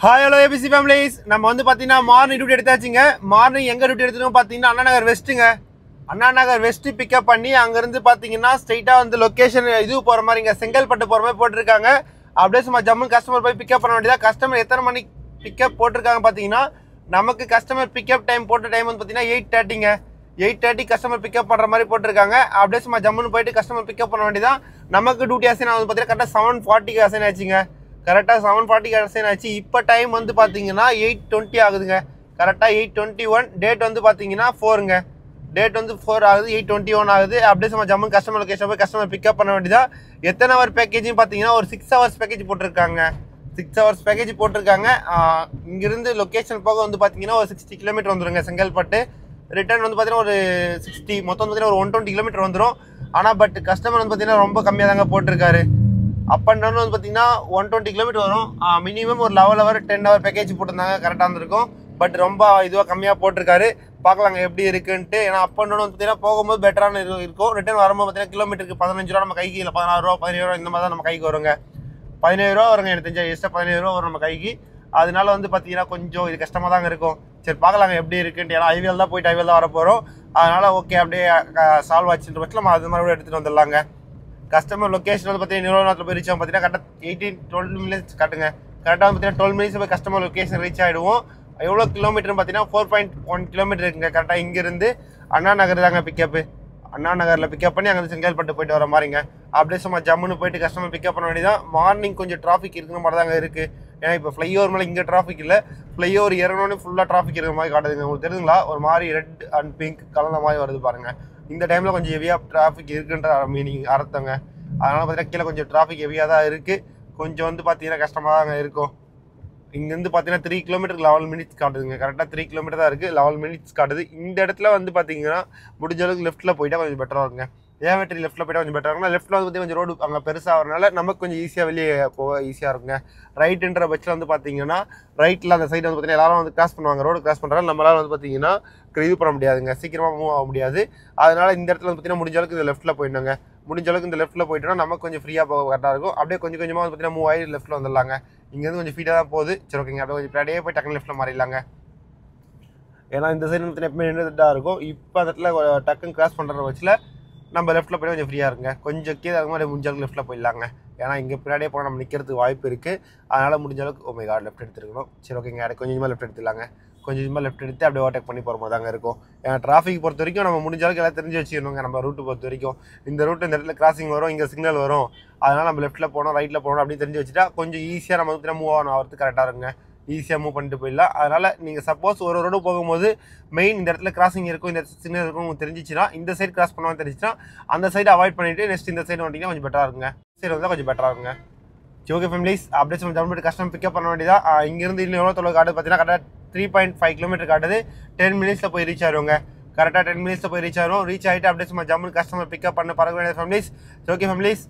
Hi hello ABC families. நம்ம வந்து பார்த்தீங்கன்னா மார்னிங் டியூட்டி எடுத்தாச்சுங்க. மார்னிங் எங்கே டியூட்டி எடுத்துன்னு பார்த்தீங்கன்னா அண்ணா நகர் வெஸ்ட்டுங்க. அண்ணா நகர் வெஸ்ட்டு பிக்கப் பண்ணி அங்கேருந்து பார்த்தீங்கன்னா ஸ்ட்ரைட்டாக வந்து லொக்கேஷன் இது போகிற மாதிரி இங்கே செங்கல்பட்டு போகிற மாதிரி போட்டிருக்காங்க. அப்படியே சும்மா ஜம்மு கஸ்டமர் போய் பிக்கப் பண்ண வேண்டியதாக. கஸ்டமர் எத்தனை மணிக்கு பிக்கப் போட்டிருக்காங்க பார்த்தீங்கன்னா, நமக்கு கஸ்டமர் பிக்கப் டைம் போட்ட டைம் வந்து பார்த்தீங்கன்னா 8:30ங்க. 8:30 கஸ்டமர் பிக்கப் பண்ணுற மாதிரி போட்டிருக்காங்க. அப்படியே சும்மா ஜம்முன்னு போயிட்டு கஸ்டமர் பிக்கப் பண்ண வேண்டியதான். நமக்கு டியூட்டி அசைன் வந்து பார்த்தீங்கன்னா கரெக்டாக 7:40க்கு அசைன் ஆச்சுங்க. கரெக்டாக 7:40க்கு அசைன் ஆச்சு. இப்போ டைம் வந்து பார்த்தீங்கன்னா 8:20 ஆகுதுங்க. கரெக்டாக 8:21. டேட் வந்து பார்த்தீங்கன்னா 4ங்க. டேட் வந்து 4 ஆகுது, 8:21 ஆகுது. அப்படியே சும்மா ஜம்மு கஸ்டமர் லொக்கேஷன் போய் கஸ்டமர் பிக்கப் பண்ண வேண்டியதான். எத்தனை ஹவர் பேக்கேஜ்னு பார்த்தீங்கன்னா ஒரு 6 ஹவர்ஸ் பேக்கேஜ் போட்டிருக்காங்க. 6 ஹவர்ஸ் பேக்கேஜ் போட்டிருக்காங்க. இங்கிருந்து லொக்கேஷன் போக வந்து பார்த்தீங்கன்னா ஒரு 60 கிலோமீட்டர் வந்துருங்க செங்கல்பட்டு. ரிட்டர்ன் வந்து பார்த்தீங்கன்னா ஒரு 60, மொத்தம் வந்து பார்த்தீங்கன்னா ஒரு 120 கிலோமீட்டர் வந்துடும். ஆனால் பட் கஸ்டமர் வந்து பார்த்தீங்கன்னா ரொம்ப கம்மியாக தாங்க போட்டிருக்காரு. அப் அண்ட் டவுன் வந்து பார்த்தீங்கன்னா 120 கிலோமீட்டர் வரும். மினிமம் ஒரு 11 ஹவர் 10 ஹவர் பேக்கேஜ் போட்டிருந்தாங்க, கரெக்டாக இருந்திருக்கும். பட் ரொம்ப இதுவாக கம்மியாக போட்டிருக்காரு. பார்க்கலாங்க எப்படி இருக்குன்ட்டு. ஏன்னா அப் அண்ட் டவுன் வந்து பார்த்தீங்கன்னா போகும்போது பெட்டரான இருக்கும். ரிட்டர்ன் வரும்போது பார்த்தீங்கன்னா கிலோமீட்டருக்கு 15 ரூபா நம்ம கைக்கு, இல்லை 16 ரூபா 17 ரூபா இந்த மாதிரி தான் நம்ம கைக்கு வருங்க. 17 ரூபா வருங்க, எனக்கு தெரிஞ்ச எக்ஸ்ட்ரா 17 ரூபா வரும் நம்ம கைக்கு. அதனால வந்து பார்த்தீங்கன்னா கொஞ்சம் இது கஷ்டமாக தாங்க இருக்கும். சரி பார்க்கலாங்க எப்படி இருக்குன்ட்டு. ஏன்னா ஐவிஎல் தான் போயிட்டு ஐவிஎல் தான் வர போகிறோம். அதனால் ஓகே அப்படியே சால்வ் ஆச்சுன்ற பட்சத்தில் நம்ம அது மாதிரி கூட எடுத்துகிட்டு வந்துடலாங்க. கஸ்டமர் லொக்கேஷன் வந்து பார்த்தீங்கன்னா நிறுவனத்தில் போய் ரீச் ஆகும். பார்த்தீங்கன்னா கரெக்டாக 12 மினிட்ஸ் காட்டுங்க. கரெக்டாக வந்து பார்த்தீங்கன்னா 12 மினிட்ஸ் போய் கஸ்டமர் லொக்கேஷன் ரீச் ஆகிடுவோம். எவ்வளோ கிலோமீட்டர்னு பார்த்தீங்கன்னா 4.1 கிலோமீட்டர் இருக்குங்க. கரெக்டாக இங்கேருந்து அண்ணா நகர் தாங்க பிக்கப்பு. அண்ணா நகரில் பிக்கப் பண்ணி அங்கேருந்து செங்கல்பட்டு போயிட்டு வர மாதிரிங்க. அப்படியே சும்மா ஜம்முன்னு போயிட்டு கஸ்டமர் பிக்கப் பண்ண வேண்டியதான். மார்னிங் கொஞ்சம் டிராஃபிக் இருக்கிற மாதிரி தாங்க இருக்குது. ஏன்னா இப்போ ஃப்ளைஓவர் மேலே இங்கே டிராஃபிக் இல்லை. ஃப்ளைஓவர் இறங்கணுன்னு ஃபுல்லாக டிராஃபிக் இருக்கிற மாதிரி காட்டுதுங்க. உங்களுக்கு தெரியுதுங்களா? ஒரு மாதிரி ரெட் அண்ட் பிங்க் கலந்த மாதிரி வருது பாருங்கள். இந்த டைமில் கொஞ்சம் ஹெவியாக டிராஃபிக் இருக்குன்ற மீனிங் அர்த்தங்க. அதனால் பார்த்தீங்கன்னா கீழே கொஞ்சம் டிராஃபிக் ஹெவியாக தான் இருக்குது. கொஞ்சம் வந்து பார்த்தீங்கன்னா கஷ்டமாக தாங்க இருக்கும். இங்கேருந்து பார்த்தீங்கன்னா 3 கிலோமீட்டருக்கு 11 மினிட்ஸ் காட்டுதுங்க. கரெக்டாக 3 கிலோமீட்டர் தான் இருக்குது, 11 மினிட்ஸ் காட்டுது. இந்த இடத்துல வந்து பார்த்தீங்கன்னா முடிஞ்ச அளவுக்கு லெஃப்ட்டில் போயிட்டால் கொஞ்சம் பெட்டராக இருக்குங்க. ஏவெட்ரி லெஃப்ட்டில் போய்ட்டால் கொஞ்சம் பெட்டராக இருக்குங்க. லெஃப்ட்டில் வந்து கொஞ்சம் ரோடு அங்கே பெருசாக வரனால நமக்கு கொஞ்சம் ஈஸியாக வெளியே போக ஈஸியாக இருக்குங்க. ரைட்டுன்ற பட்சத்தில் வந்து பார்த்தீங்கன்னா ரைட்டில் அந்த சைடு வந்து பார்த்தீங்கன்னா எல்லாரும் வந்து கிராஸ் பண்ணுவாங்க. ரோடு கிராஸ் பண்ணுறாங்க. நம்மளால் வந்து பார்த்தீங்கன்னா இது பண்ண முடியாதுங்க, சீக்கிரமாக மூவ் ஆக முடியாது. அதனால் இந்த இடத்துல வந்து பார்த்தீங்கன்னா முடிஞ்ச அளவுக்கு இந்த லெஃப்ட்டில் போயிடணுங்க. முடிஞ்ச அளவுக்கு இந்த லெஃப்ட்டில் போயிட்டோம்னா நமக்கு கொஞ்சம் ஃப்ரீயாக போக கரெக்டாக இருக்கும். அப்படியே கொஞ்சம் கொஞ்சமாக வந்து பார்த்தீங்கன்னா மூவ் ஆகி லெஃப்ட்டில் வந்துடலாங்க. இங்கேருந்து கொஞ்சம் ஃபீட்டாக தான் போகுது. சரி ஓகேங்க, அப்படியே கொஞ்சம் பின்னாடியே போய் டக்குன்னு லெஃப்ட்டில் மாறிடலாங்க. ஏன்னா இந்த சைடு வந்து எப்பவுமே நின்றுதான் இருக்கும். இப்போ அந்த இடத்துல டக்குன்னு கிராஸ் பண்ணுற வச்சுல நம்ம லெஃப்ட்டில் போய் கொஞ்சம் ஃப்ரீயாக இருக்குங்க. கொஞ்சம் கீழே அது மாதிரி முடிஞ்ச அளவுக்கு லெஃப்ட்டில் போயிடலாங்க. ஏன்னா இங்கே பின்னாடியே போனால் நம்ம நிற்கிறதுக்கு வாய்ப்பு இருக்குது. அதனால் முடிஞ்ச அளவுக்கு ஓமே கார்டு லெஃப்ட் எடுத்துருக்கணும். சரி ஓகேங்க, அப்படியே கொஞ்சமாக லெஃப்ட் எடுத்துடலாங்க. கொஞ்சமாக லெஃப்ட் எடுத்து அப்படியே ஓவர்டேக் பண்ணி போகிற மாதிரி தாங்க இருக்கும். ஏன்னா டிராஃபிக் பொறுத்த வரைக்கும் நம்ம முடிஞ்ச அளவுக்கு எல்லாம் தெரிஞ்சு வச்சுக்கணுங்க. நம்ம ரூட்டு பொறுத்த வரைக்கும் இந்த ரூட்டு இந்த இடத்துல கிராசிங் வரும், இங்கே சிக்னல் வரும். அதனால் நம்ம லெஃப்ட்டில் போனோம் ரைட்டில் போகணும் அப்படின்னு தெரிஞ்சு வச்சுட்டா கொஞ்சம் ஈஸியாக நம்ம வந்து மூவ் ஆகிறதுக்கு கரெக்டாக இருக்குங்க. ஈஸியாக மூவ் பண்ணிட்டு போயிடலாம். அதனால் நீங்கள் சப்போஸ் ஒரு ரோடு போகும்போது மெயின் இந்த இடத்துல கிராசிங் இருக்கும், இந்த சிக்னல் இருக்கும் உங்களுக்கு தெரிஞ்சிச்சுன்னா, இந்த சைடு கிராஸ் பண்ணுவான்னு தெரிஞ்சிச்சுன்னா அந்த சைடு அவாய்ட் பண்ணிவிட்டு நெக்ஸ்ட் இந்த சைடு வந்தீங்கன்னா கொஞ்சம் பெட்டராக இருக்குங்க. சைடு வந்தால் கொஞ்சம் பெட்டராக இருக்குங்க. ஓகே ஃபேமிலிஸ், அப்படியே நம்ம ஜம்முன்னு கஸ்டமர் பிக்கப் பண்ண வேண்டியதான். இங்கேருந்து இன்னும் எவ்வளோ தொலைவு காட்டுது பார்த்தீங்கன்னா கரெக்டாக 3.5 கிலோமீட்டர் காட்டுது. 10 மினிட்ஸில் போய் ரீச் ஆகிடுவோங்க. கரெக்டாக 10 மினிட்ஸில் போய் ரீச் ஆகிடும். ரீச் ஆகிட்டு அப்படியே சும்மா ஜம்முன்னு கஸ்டமர் பிக்கப் பண்ண பறக்க வேண்டிய ஃபேமிலிஸ். ஓகே ஃபேமிலிஸ்,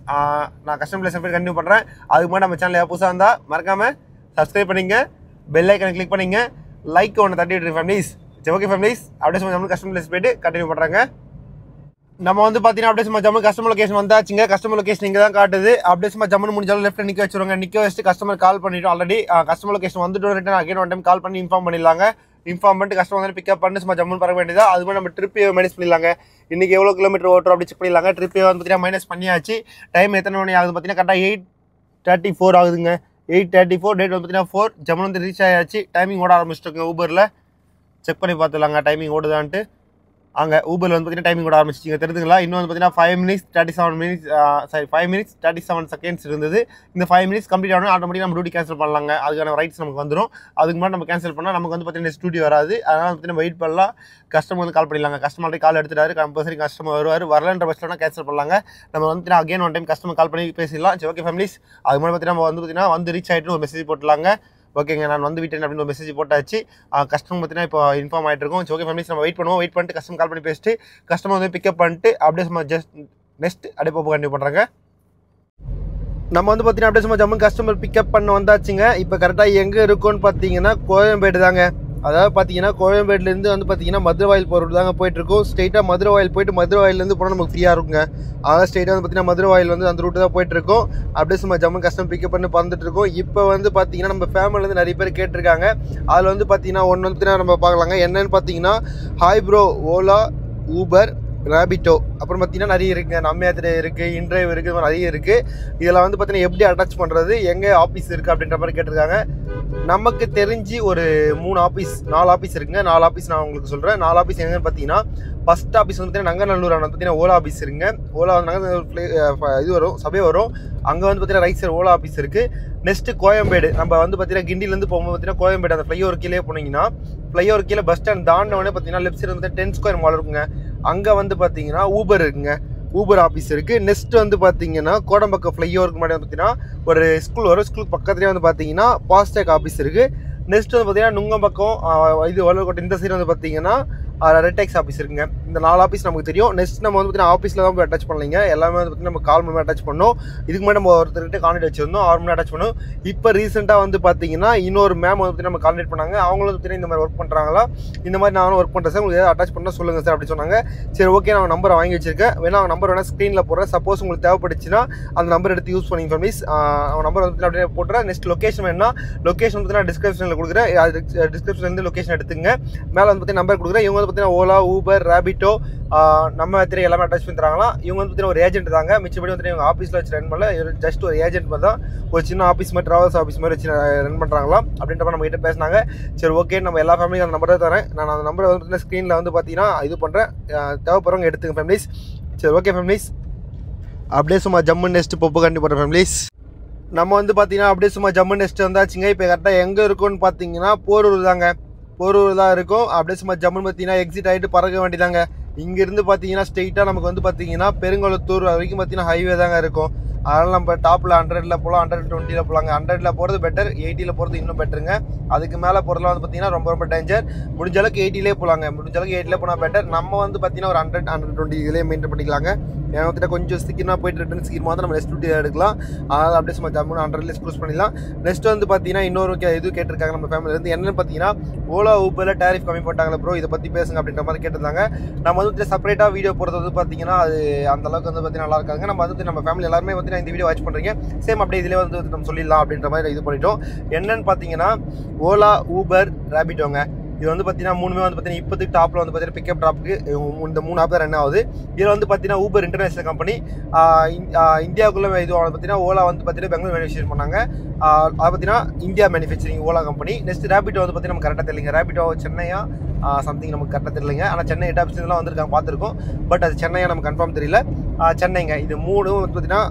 நான் கஸ்டமர் பிளேஸ் போய் கண்டினியூ பண்ணுறேன். அதுக்கு முன்னாடி நம்ம சேனல் புதுசாக இருந்தால் மறக்காமல் சப்ஸ்கிரைப் பண்ணிங்க, பெல் ஐக்கனை கிளிக் பண்ணிங்க, லைக் ஒன்று தட்டி விட்டுரு ஃபேமிலிஸ். சரி ஓகே ஃபேமிலிஸ், அப்படியே சும்மா ஜம்முன்னு கஸ்டமர் பிளேஸ் போய்ட்டு கண்டினியூ பண்ணுறாங்க. நம்ம வந்து பார்த்தீங்கன்னா அப்படியே சும்மா ஜம்மு கஸ்டமர் லொகேஷன் வந்தாச்சுங்க. கஸ்டமர் லொகேஷன் இங்கே தான் காட்டுது. அப்படியே சும்மா ஜம்முன்னு முடிஞ்சாலும் லெஃப்ட்டில் நிற்க வச்சுருவாங்க. நிற்க வச்சுட்டு கஸ்டமர் கால் பண்ணிவிட்டு ஆல்ரெடி கஸ்டமர் லொகேஷன் வந்துட்டு return again one time call பண்ணி இன்ஃபார்ம் பண்ணிடலாங்க. இன்ஃபார்ம் பண்ணிட்டு கஸ்டமர் வந்து பிக்கப் பண்ணி சும்மா ஜம்முன்னு பறக்க வேண்டியதா. அது மாதிரி நம்ம ட்ரிப்பே மைனஸ் பண்ணிடலாங்க. இன்றைக்கி எவ்வளோ கிலோமீட்டர் ஓட்டுறோம் அப்படி செக் பண்ணிடலாங்க. ட்ரிப்பே வந்து பார்த்தீங்கன்னா மைனஸ் பண்ணியாச்சு. டைம் எத்தனை மணி ஆகுது பார்த்தீங்கன்னா கரெக்டாக 8:34 ஆகுதுங்க. 8:34. டேட் வந்து பார்த்தீங்கன்னா 4. ஜம்முன்னு வந்து ரீச் ஆயாச்சு. டைமிங் ஓட ஆரம்பிச்சிட்டுருங்க. ஊபரில் செக் பண்ணி பார்த்துலாங்க டைமிங் ஓடுதான்ட்டு. அங்கே ஊபரில் வந்து பார்த்தீங்கன்னா டைமிங் ஓட ஆரம்பிச்சிங்க, தெரியுதுங்களா? இன்னும் வந்து பார்த்தீங்கன்னா 5 மினிட்ஸ் 37 செகண்ட்ஸ் இருந்தது. இந்த 5 மினிட்ஸ் கம்ப்ளீட் ஆகணும். ஆட்டோமேட்டிக்காக நம்ம டியூட்டி கேன்சல் பண்ணலாங்க. அதுக்கான ரைட்ஸ் நமக்கு வந்துடும். அதுக்கு முன்னாடி நம்ம கேன்சல் பண்ணால் நமக்கு வந்து பார்த்தீங்கன்னா ஸ்டூடியோ வராது. அதனால் வந்து பார்த்தீங்கன்னா வெயிட் பண்ணலாம். கஸ்டமர் வந்து கால் பண்ணிடலாங்க. கஸ்டமர் கால் எடுத்துட்டாரு, கம்பல்சரி கஸ்டமர் வருவார். வரலன்ற பட்சத்தில் கேன்சல் பண்ணலாங்க. நம்ம வந்து பார்த்தீங்கன்னா again one time customer call பண்ணி பேசிடலாம். சரி ஓகே ஃபேமிலிஸ், அதுக்கு முன்னாடி பார்த்தீங்கன்னா நம்ம வந்து பார்த்தீங்கன்னா வந்து ரீச் ஆகிட்டு ஒரு மெசேஜ் போட்டலாங்க. ஓகேங்க, நான் வந்து விட்டேன் அப்படின்னு ஒரு மெசேஜ் போட்டாச்சு. கஸ்டமர் பார்த்தீங்கன்னா இப்போ இன்ஃபார்ம் ஆகிட்டு இருக்கோம். ஓகே ஃபேமிலிஸ், நம்ம வெயிட் பண்ணுவோம். வெயிட் பண்ணிட்டு கஸ்டமர் கால் பண்ணி பேசிட்டு கஸ்டமர் வந்து பிக்கப் பண்ணிட்டு அப்படியே சும்மா ஜஸ்ட் நெக்ஸ்ட் அப்படியே போக கண்டினியூ பண்ணுறாங்க. நம்ம வந்து பார்த்தீங்கன்னா அப்படியே சும்மா ஜம்மு கஸ்டமர் பிக்கப் பண்ண வந்தாச்சுங்க. இப்போ கரெக்டாக எங்கே இருக்கும்னு பார்த்தீங்கன்னா கோயம்பேடு தாங்க. அதாவது பார்த்தீங்கன்னா கோயம்பேடுலேருந்து வந்து பார்த்தீங்கன்னா மதுரை வாயில் போகிற தாங்க போயிட்டுருக்கோம். ஸ்ட்ரெயிட்டாக மதுரை வாயில் போயிட்டு மதுரை வாயிலேருந்து போனால் நமக்கு ஃப்ரீயாக இருக்குங்க. அதாவது ஸ்ட்ரெயிட்டாக வந்து பார்த்தீங்கன்னா மதுரை வாயில் வந்து அந்த ரூட்டு தான் போயிட்டுருக்கோம். அப்படியே சும்மா ஜம்மு கஸ்டம் பிக்கப் பண்ணி பறந்துட்டுருக்கோம். இப்போ வந்து பார்த்தீங்கன்னா நம்ம ஃபேமிலிலேருந்து நிறைய பேர் கேட்டிருக்காங்க. அதில் வந்து பார்த்தீங்கன்னா ஒன்று வந்து நம்ம பார்க்கலாங்க. என்னென்னு பார்த்தீங்கன்னா hi bro, Ola, Uber, Rapido, அப்புறம் பார்த்தீங்கன்னா நிறைய இருக்குங்க. நம்மயாத்திரை இருக்குது, இன்ட்ரைவ் இருக்குது, நிறைய இருக்குது. இதில் வந்து பார்த்தீங்கன்னா எப்படி அட்டாச் பண்ணுறது, எங்கே ஆஃபீஸ் இருக்குது அப்படின்ற மாதிரி கேட்டிருக்காங்க. நமக்கு தெரிஞ்சு ஒரு 4 ஆஃபீஸ் இருக்குங்க. 4 ஆஃபீஸ் நான் உங்களுக்கு சொல்கிறேன். 4 ஆஃபீஸ் எங்கன்னு பார்த்தீங்கன்னா ஃபஸ்ட் ஆஃபீஸ் வந்து பார்த்தீங்கன்னா நங்கநல்லூர் வந்து பார்த்தீங்கன்னா ஓலா ஆஃபீஸ் இருக்குங்க. ஓலா வந்து இது வரும், சபை வரும். அங்கே வந்து பார்த்தீங்கன்னா ரைட் சைடு ஓலா ஆஃபீஸ் இருக்குது. நெக்ஸ்ட்டு கோயம்பேடு, நம்ம வந்து பார்த்தீங்கன்னா கிண்டிலேருந்து போகும்போது பார்த்தீங்கன்னா கோயம்பேடு அந்த ஃப்ளைஓவர் கீழே போனீங்கன்னா ஃப்ளைஓவர் கீழே பஸ் ஸ்டாண்ட் தாண்டவொடனே பார்த்தீங்கன்னா லெஃப்ட் சைடு வந்து 10 ஸ்கொயர் மால் இருக்குங்க. அங்கே வந்து பார்த்தீங்கன்னா ஊபர் இருக்குங்க. ஊபர் ஆஃபீஸ் இருக்குது. நெக்ஸ்ட் வந்து பார்த்தீங்கன்னா கோடம்பக்கம் ஃப்ளைஓவருக்கு முன்னாடி வந்து பார்த்தீங்கன்னா ஒரு ஸ்கூல் வரும். ஸ்கூல் பக்கத்துலேயே வந்து பார்த்தீங்கன்னா ஃபாஸ்டேக் ஆஃபீஸ் இருக்குது. நெக்ஸ்ட் வந்து பார்த்தீங்கன்னா நுங்கம்பக்கம் இது வல்லூர்கோட்டை இந்த சைடு வந்து பார்த்தீங்கன்னா ரெட்டெக்ஸ் ஆஃபீஸ் இருக்குங்க. இந்த 4 ஆஃபீஸ் நமக்கு தெரியும். நெக்ஸ்ட் நம்ம வந்து பார்த்தீங்கன்னா ஆஃபீஸில் தான் போய் அட்டாச் பண்ணலைங்க. எல்லாமே வந்து பார்த்தீங்கன்னா நம்ம கால் மணி அட்டாச் பண்ணோம். இதுக்கு முன்னாடி நம்ம ஒருத்தர்கிட்ட கான்டாக்ட் வச்சிருந்தோம், 6 மணி அட்டாச் பண்ணோம். இப்போ ரீசெண்டாக வந்து பார்த்தீங்கன்னா இன்னொரு மேம் வந்து நம்ம கான்டாக்ட் பண்ணாங்க. அவங்களும் பார்த்தீங்கன்னா இந்த மாதிரி ஒர்க் பண்ணுறாங்களா, இந்த மாதிரி நானும் ஒர்க் பண்ணுறேன் சார், உங்களுக்கு ஏதாவது அட்டாச் பண்ணால் சொல்லுங்கள் சார் அப்படி சொன்னாங்க. சரி ஓகே, நான் நம்பரை வாங்கி வச்சிருக்கேன். வேணா அவங்க நம்பர் வேணால் ஸ்க்ரீனில் போடுறேன். சப்போஸ் உங்களுக்கு தேவைப்படுச்சுன்னா அந்த நம்பர் எடுத்து யூஸ் பண்ணிங்க ஃபேமிலிஸ். அவங்க நம்பர் வந்து அப்படியே போட்டுறேன். நெக்ஸ்ட் லொக்கேஷன் வேணுன்னா லொக்கேஷன் வந்து நான் டிஸ்கிரிப்ஷனில் கொடுக்குறேன். டிஸ்கிரிப்ஷன்லேருந்து லொக்கேஷன் எடுத்துங்க. மேலே வந்து பார்த்தீங்கன்னா நம்பர் கொடுக்குறேன். இவங்க வந்து பார்த்தீங்கன்னா ஓலா, ஊபர், ராபிட்டோ, நம்ம திரை எல்லாமே அட்டாச் பண்ணி தராங்களா. இவங்க வந்து பார்த்தீங்கன்னா ஒரு ஏஜென்ட் தாங்க. மிச்சப்படி வந்து இவங்க ஆஃபீஸில் வச்சு ரன் பண்ணல, ஜஸ்ட் ஒரு ஏஜென்ட் மாதிரி தான், ஒரு சின்ன ஆஃபீஸ் மாதிரி ட்ராவல்ஸ் ஆஃபீஸ் மாதிரி வச்சு ரன் பண்ணுறாங்களா அப்படின்ற நம்ம கிட்ட பேசினாங்க. சரி ஓகே, நம்ம எல்லா ஃபேமிலியும் அந்த நம்பர் தான் தரேன். நான் அந்த நம்பரை வந்து பார்த்தீங்கன்னா ஸ்க்ரீனில் வந்து பார்த்தீங்கன்னா இது பண்ணுறேன். தேவைப்படுறவங்க எடுத்துங்க ஃபேமிலிஸ். சரி ஓகே ஃபேமிலிஸ், அப்படியே சும்மா ஜம்மு நெக்ஸ்ட் பொப்பு கண்டி போடுற ஃபேமிலிஸ். நம்ம வந்து பார்த்தீங்கன்னா அப்படியே சும்மா ஜம்மு நெக்ஸ்ட் வந்தாச்சுங்க. இப்போ கரெக்டாக எங்கே இருக்குன்னு பார்த்தீங்கன்னா போரூர் தாங்க. போரூர் தான் இருக்கும். அப்படியே சும்மா ஜம்முன்னு பார்த்தீங்கன்னா எக்ஸிட் ஆகிட்டு பறக்க வேண்டியதாங்க. இங்கேருந்து பார்த்தீங்கன்னா ஸ்ட்ரெயிட்டாக நமக்கு வந்து பார்த்தீங்கன்னா பெருங்குளத்தூர் வரைக்கும் பார்த்தீங்கன்னா ஹைவே தாங்க இருக்கும். அதனால் நம்ம டாப்பில் 100ல் போகலாம், 120ல் போகலாங்க. 100ல் போகிறது பெட்டர், 80ல் போகிறது இன்னும் பெட்டருங்க. அதுக்கு மேலே போகிறதுலாம் வந்து பார்த்தீங்கன்னா ரொம்ப டேஞ்சர். முடிஞ்ச அளவுக்கு 80லே போகலாங்க. முடிஞ்ச அளவுக்கு 80ல் போனால் பெட்டர். நம்ம வந்து பார்த்தீங்கன்னா ஒரு 100, 120 இதிலே மெயின்டைன் பண்ணிக்கலாங்க. ஏன்னா வந்துட்டு கொஞ்சம் சீக்கிரமாக போயிட்டு ரிட்டர்ன் சீக்கிரமாக வந்து நம்ம நெக்ஸ்ட் டூட்டி எடுக்கலாம். அதனால் அப்படியே சும்மா ஜம்முன்னு 100லேயே க்ரூஸ் பண்ணிடலாம். நெக்ஸ்ட் வந்து பார்த்தீங்கன்னா இன்னொரு இது கேட்டிருக்காங்க நம்ம ஃபேமிலியிலேருந்து. என்னென்னு பார்த்தீங்கன்னா ஓலா ஊபரில் டேரிஃப் கம்மி பண்ணிட்டாங்களே ப்ரோ, இதை பற்றி பேசுங்க அப்படின்ற மாதிரி கேட்டிருந்தாங்க. நம்ம வந்து செப்பரேட்டாக வீடியோ போடுறது வந்து பார்த்தீங்கன்னா அது அந்தளவுக்கு வந்து பார்த்தீங்கன்னா நல்லா இருக்காங்க. நம்ம வந்து நம்ம ஃபேமிலி எல்லாருமே வந்து இந்த வீடியோ வாட்ச் பண்ணுறீங்க. சேம் அப்படியே இதிலே வந்து நம்ம சொல்லிடலாம் அப்படின்ற மாதிரி இது பண்ணிட்டோம். என்னென்னு பார்த்தீங்கன்னா ஓலா, ஊபர், ராபிட்டோங்க. இது வந்து பார்த்தீங்கன்னா 3மே வந்து பார்த்தீங்கன்னா இப்போதைக்கு டாப்பில் வந்து பார்த்தீங்கன்னா பிக்கப் ட்ராப்புக்கு இந்த 3 ஆப் தான் ரன் ஆகுது. இதில் வந்து பார்த்தீங்கன்னா ஊபர் இன்டர்நேஷனல் கம்பெனி இந்தியாவுக்குள்ளே இது பார்த்தீங்கன்னா ஓலா வந்து பார்த்தீங்கன்னா பெங்களூர் மேனுஃபேக்சர் பண்ணாங்க. அதை பார்த்தீங்கன்னா India manufacturing Ola company. Next Rapido வந்து பார்த்தீங்கன்னா நம்ம கரெக்டாக தெரியலைங்க. ராபிட்டோ சென்னையா சம்திங் நமக்கு கரெக்டாக தெரியலைங்க. ஆனால் சென்னை ஹெட் ஆஃபீஸ்லாம் வந்திருக்காங்க, பார்த்துருக்கோம். பட் அது சென்னையா நமக்கு கன்ஃபார்ம் தெரியல. சென்னைங்க. இது 3 வந்து பார்த்தீங்கன்னா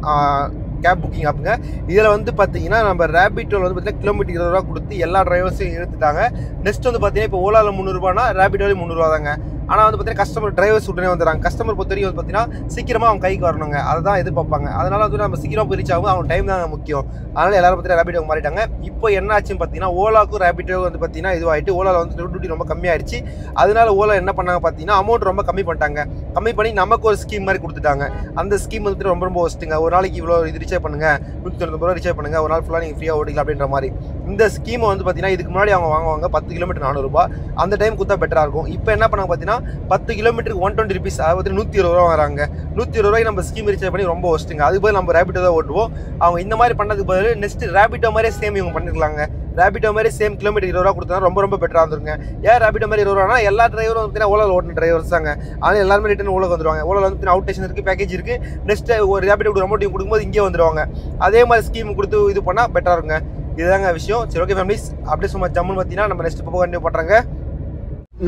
கேப் புக்கிங் ஆப்புங்க. இதில் வந்து பார்த்தீங்கன்னா நம்ம ராபிட்டோவில் வந்து பார்த்தீங்கன்னா கிலோமீட்டர் 20 ரூபா கொடுத்து எல்லா டிரைவர்ஸையும் எடுத்துட்டாங்க. நெக்ஸ்ட் வந்து பார்த்தீங்கன்னா இப்போ ஓலாவில் 300 ரூபானா ராபிட்டோவில் 300 ரூபா தாங்க. ஆனால் வந்து பார்த்தீங்கன்னா கஸ்டமர் டிரைவர்ஸ் உடனே வந்துடுறாங்க. கஸ்டமர் பொறுத்த வரைக்கும் வந்து பார்த்தீங்கன்னா சீக்கிரமாக அவங்க கைக்கு வரணுங்க, அதை தான் எதிர்பார்ப்பாங்க. அதனால வந்து நம்ம சீக்கிரமாக போய் ரீச் ஆகும், அவங்க டைம் தான் முக்கியம். அதனால் எல்லாரும் பார்த்தீங்கன்னா ராபிட்டோ மாறிட்டாங்க. இப்போ என்ன ஆச்சுன்னு பார்த்தீங்கன்னா ஓலாவுக்கும் ராபிட்டோ வந்து பார்த்தீங்கன்னா இதுவாகிட்டு ஓலாவில் வந்து டியூட்டி ரொம்ப கம்மியாயிடுச்சு. அதனால ஓலா என்ன பண்ணாங்க பார்த்தீங்கன்னா அமௌண்ட் ரொம்ப கம்மி பண்ணிட்டாங்க. கம்மி பண்ணி நமக்கு ஒரு ஸ்கீம் மாதிரி கொடுத்துட்டாங்க. அந்த ஸ்கீம் வந்துட்டு ரொம்ப ஒஸ்ட்டுங்க. ஒரு நாளைக்கு இவ்வளோ இது ரீசார்ஜ் பண்ணுங்க, 190 ரூபா ரீசார்ஜ் பண்ணுங்க, ஒரு நாள் ஃபுல்லாக நீங்கள் ஃப்ரீயாக ஓடிக்கலாம் அப்படின்ற மாதிரி. இந்த ஸ்கீமை வந்து பார்த்தீங்கன்னா இதுக்கு முன்னாடி அவங்க வாங்குவாங்க 10 கிலோமீட்டர் 400 ரூபா. அந்த டைம் கொடுத்தா பெட்டராக இருக்கும். இப்போ என்ன பண்ணாங்க பார்த்தீங்கன்னா 10 கிலோமீட்டருக்கு 120 ருபீஸ், அதாவது 120 ரூபா வராங்க. 120 ரூபாய்க்கு நம்ம ஸ்கீம் ரீசார்ஜ் பண்ணி ரொம்ப ஒஸ்ட்டுங்க. அதுக்கு பதில் நம்ம ராபிட்டோ தான் ஓட்டுவோம். அவங்க இந்த மாதிரி பண்ணதுக்கு பதில் நெக்ஸ்ட் ராபிட்டோ மாதிரியே சேம் இவங்க பண்ணிருக்கலாங்க. ராபிட்டோ மாதிரி சேம் கிலோமீட்டர் 20 ரூபா கொடுத்தா ரொம்ப பெட்டராக இருந்துருங்க. ஏன் ராபிட்டோ மாதிரி 20 ரூபானா எல்லா டிரைவரும் வந்து ஓலாவில் ஓட்டின டிரைவர்ஸ் தாங்க. அதனால் எல்லாருமே ரிட்டன் ஓலாக்கு வந்துருவாங்க. ஓலாவில் வந்து அவுட் ஸ்டேஷன் இருக்குது, பேக்கேஜ் இருக்குது. நெக்ஸ்ட் ஒரு ராபிட்டோ அமௌண்ட் கொடுக்கும்போது இங்கே வந்துடுவாங்க. அதே மாதிரி ஸ்கீம் கொடுத்து இது பண்ணால் பெட்டராக இருக்குங்க. இதுதாங்க விஷயம். சரி ஓகே ஃபேமிலிஸ், அப்படியே சும்மா ஜம்முன்னு பார்த்தீங்கன்னா நம்ம நெக்ஸ்ட் இப்போ கண்டினியூ பண்ணுறாங்க.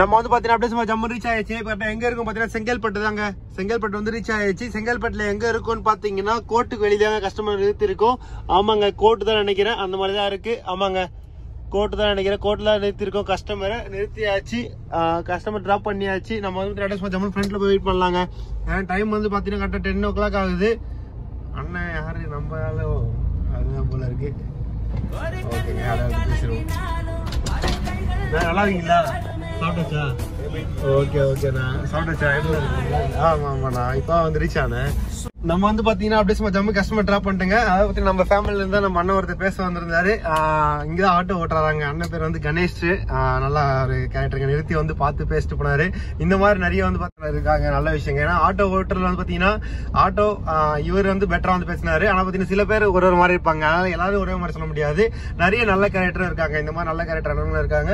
நம்ம வந்து பார்த்தீங்கன்னா அப்படியே சும்மா ஜம்மு ரீச் ஆயிடுச்சு. இப்போ எங்கே இருக்கும் பார்த்தீங்கன்னா செங்கல்பட்டு தாங்க. செங்கல்பட்டு வந்து ரீச் ஆயிடுச்சு. செங்கல்பட்டில் எங்கே இருக்கும்னு பார்த்தீங்கன்னா கோர்ட்டுக்கு வெளியில கஸ்டமர் நிறுத்தி இருக்கும். ஆமாங்க, கோர்ட்டு தான் நினைக்கிறேன், அந்த மாதிரி தான் இருக்குது. ஆமாங்க, கோர்ட்டு தான் நினைக்கிறேன். கோர்ட்டில் நிறுத்திருக்கோம். கஸ்டமரை நிறுத்தியாச்சு, கஸ்டமர் ட்ராப் பண்ணியாச்சு. நம்ம வந்து அப்படியே சும்மா ஜம்மு ஃப்ரண்ட்டில் போய் வெயிட் பண்ணலாங்க. ஏன்னா டைம் வந்து பார்த்தீங்கன்னா கரெக்டாக 10 o'clock ஆகுது. அண்ணன் யாரு நம்ம அதுதான் போல இருக்கு. ஓகேங்க, அதாவது பேசுகிறோம். நல்லா இருக்கீங்களா? சாப்பிட்டாச்சா? ஓகேண்ணா, சாப்பிட்டாச்சா? ஆமாண்ணா, இப்போ வந்து ரீச் ஆனேன். நம்ம வந்து பாத்தீங்கன்னா அப்படியே சும்மா ஜம்மு கஸ்டமர் டிராப் பண்ணிட்டுங்க. அதை பத்தி நம்ம ஃபேமிலில இருந்தா நம்ம அண்ணன் ஒருத்தர் பேச வந்திருந்தாரு. இங்கதான் ஆட்டோ ஓட்டுறாங்க. அண்ணன் பேர் வந்து கணேஷ். நல்லா ஒரு கேரக்டருங்க. நிறுத்தி வந்து பார்த்து பேசிட்டு போனாரு. இந்த மாதிரி நிறைய வந்து பாத்தீங்கன்னா இருக்காங்க. நல்ல விஷயங்க. ஏன்னா ஆட்டோ ஓட்டுறதுல வந்து பாத்தீங்கன்னா ஆட்டோ இவர் வந்து பெட்டரா வந்து பேசினாரு. ஆனா பாத்தீங்கன்னா சில பேர் ஒரு மாதிரி இருப்பாங்க. அதனால எல்லாரும் ஒரே மாதிரி சொல்ல முடியாது. நிறைய நல்ல கேரக்டர் இருக்காங்க. இந்த மாதிரி நல்ல கேரக்டர் இருக்காங்க.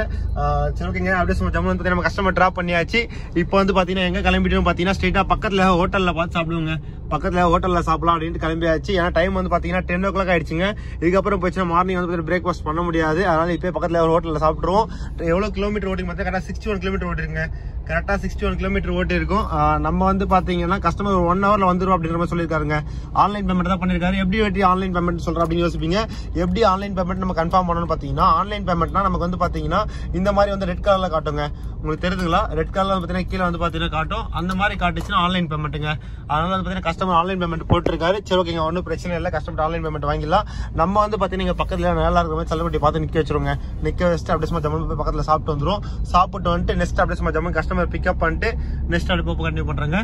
சரி ஓகேங்க. அப்படியே சும்மா ஜம்மு வந்து நம்ம கஸ்டமர் டிராப் பண்ணியாச்சு. இப்போ வந்து பாத்தீங்கன்னா எங்க கிளம்பிட்டு பாத்தீங்கன்னா ஸ்ட்ரெயிட்டா பக்கத்துல ஹோட்டல்ல பார்த்து சாப்பிடுவோங்க. பக்கத்துல ஹோட்டல்ல சாப்பிடலாம் அப்படின்ட்டு கிளம்பியாச்சு. ஏன்னா டைம் வந்து பாத்தீங்கன்னா 10 o'clock ஆயிடுச்சுங்க. இதுக்கப்புறம் போச்சுன்னா மார்னிங் வந்து பிரேக்ஃபாஸ்ட் பண்ண முடியாது. அதனால இப்போ பக்கத்துல ஒரு ஹோட்டல்ல சாப்பிட்டுருவோம். எவ்வளவு கிலோமீட்டர் ஓட்டிங்க பார்த்தா கரெக்டா 61 கிலோமீட்டர் ஓட்டிருங்க. கரெக்டா 61 கிலோமீட்டர் ஓட்டி இருக்கும். நம்ம வந்து பாத்தீங்கன்னா கஸ்டமர் 1 hourல வந்துரும் அப்படின்ற மாதிரி சொல்லியிருக்காருங்க. ஆன்லைன் பேமெண்ட் தான் பண்ணிருக்காரு. எப்படி ஆன்லைன் பேமெண்ட் சொல்றோம் அப்படின்னு யோசிப்பீங்க. எப்படி ஆன்லைன் பேமெண்ட் நம்ம கன்ஃபார்ம் பண்ணணும்னு பாத்தீங்கன்னா ஆன்லைன் பேமெண்ட்னா நமக்கு வந்து பாத்தீங்கன்னா இந்த மாதிரி வந்து ரெட் கலர்ல காட்டுங்க. உங்களுக்கு தெரியுதுங்களா? ரெட் கலர்ல பாத்தீங்கன்னா கீழே வந்து பாத்தீங்கன்னா காட்டும். அந்த மாதிரி காட்டுச்சுன்னா ஆன்லைன் பேமெண்ட்டுங்க. அதனால வந்து பாத்தீங்கன்னா கஸ்டமர் ஆன்லைன் பேமெண்ட் போட்டிருக்காரு. சரி ஓகேங்க, ஒன்றும் பிரச்சனை இல்லை. கஸ்டமர் ஆன்லைன் பேமெண்ட் வாங்கிடலாம். நம்ம வந்து பாத்தீங்கன்னா பக்கத்துல நல்லா இருக்கிற மாதிரி செலிபிரிட்டி பார்த்து நிக்க வச்சிருங்க. நிக்க வச்சுட்டு அப்படியே சும்மா ஜம்மு போய் பக்கத்துல சாப்பிட்டு வந்துரும். சாப்பிட்டு வந்துட்டு நெக்ஸ்ட் அப்படியே சும்மா ஜம்மு கஸ்டமர் பிக்கப் பண்ணிட்டு நெக்ஸ்ட் அடுப்பு கண்டினியூ பண்றாங்க.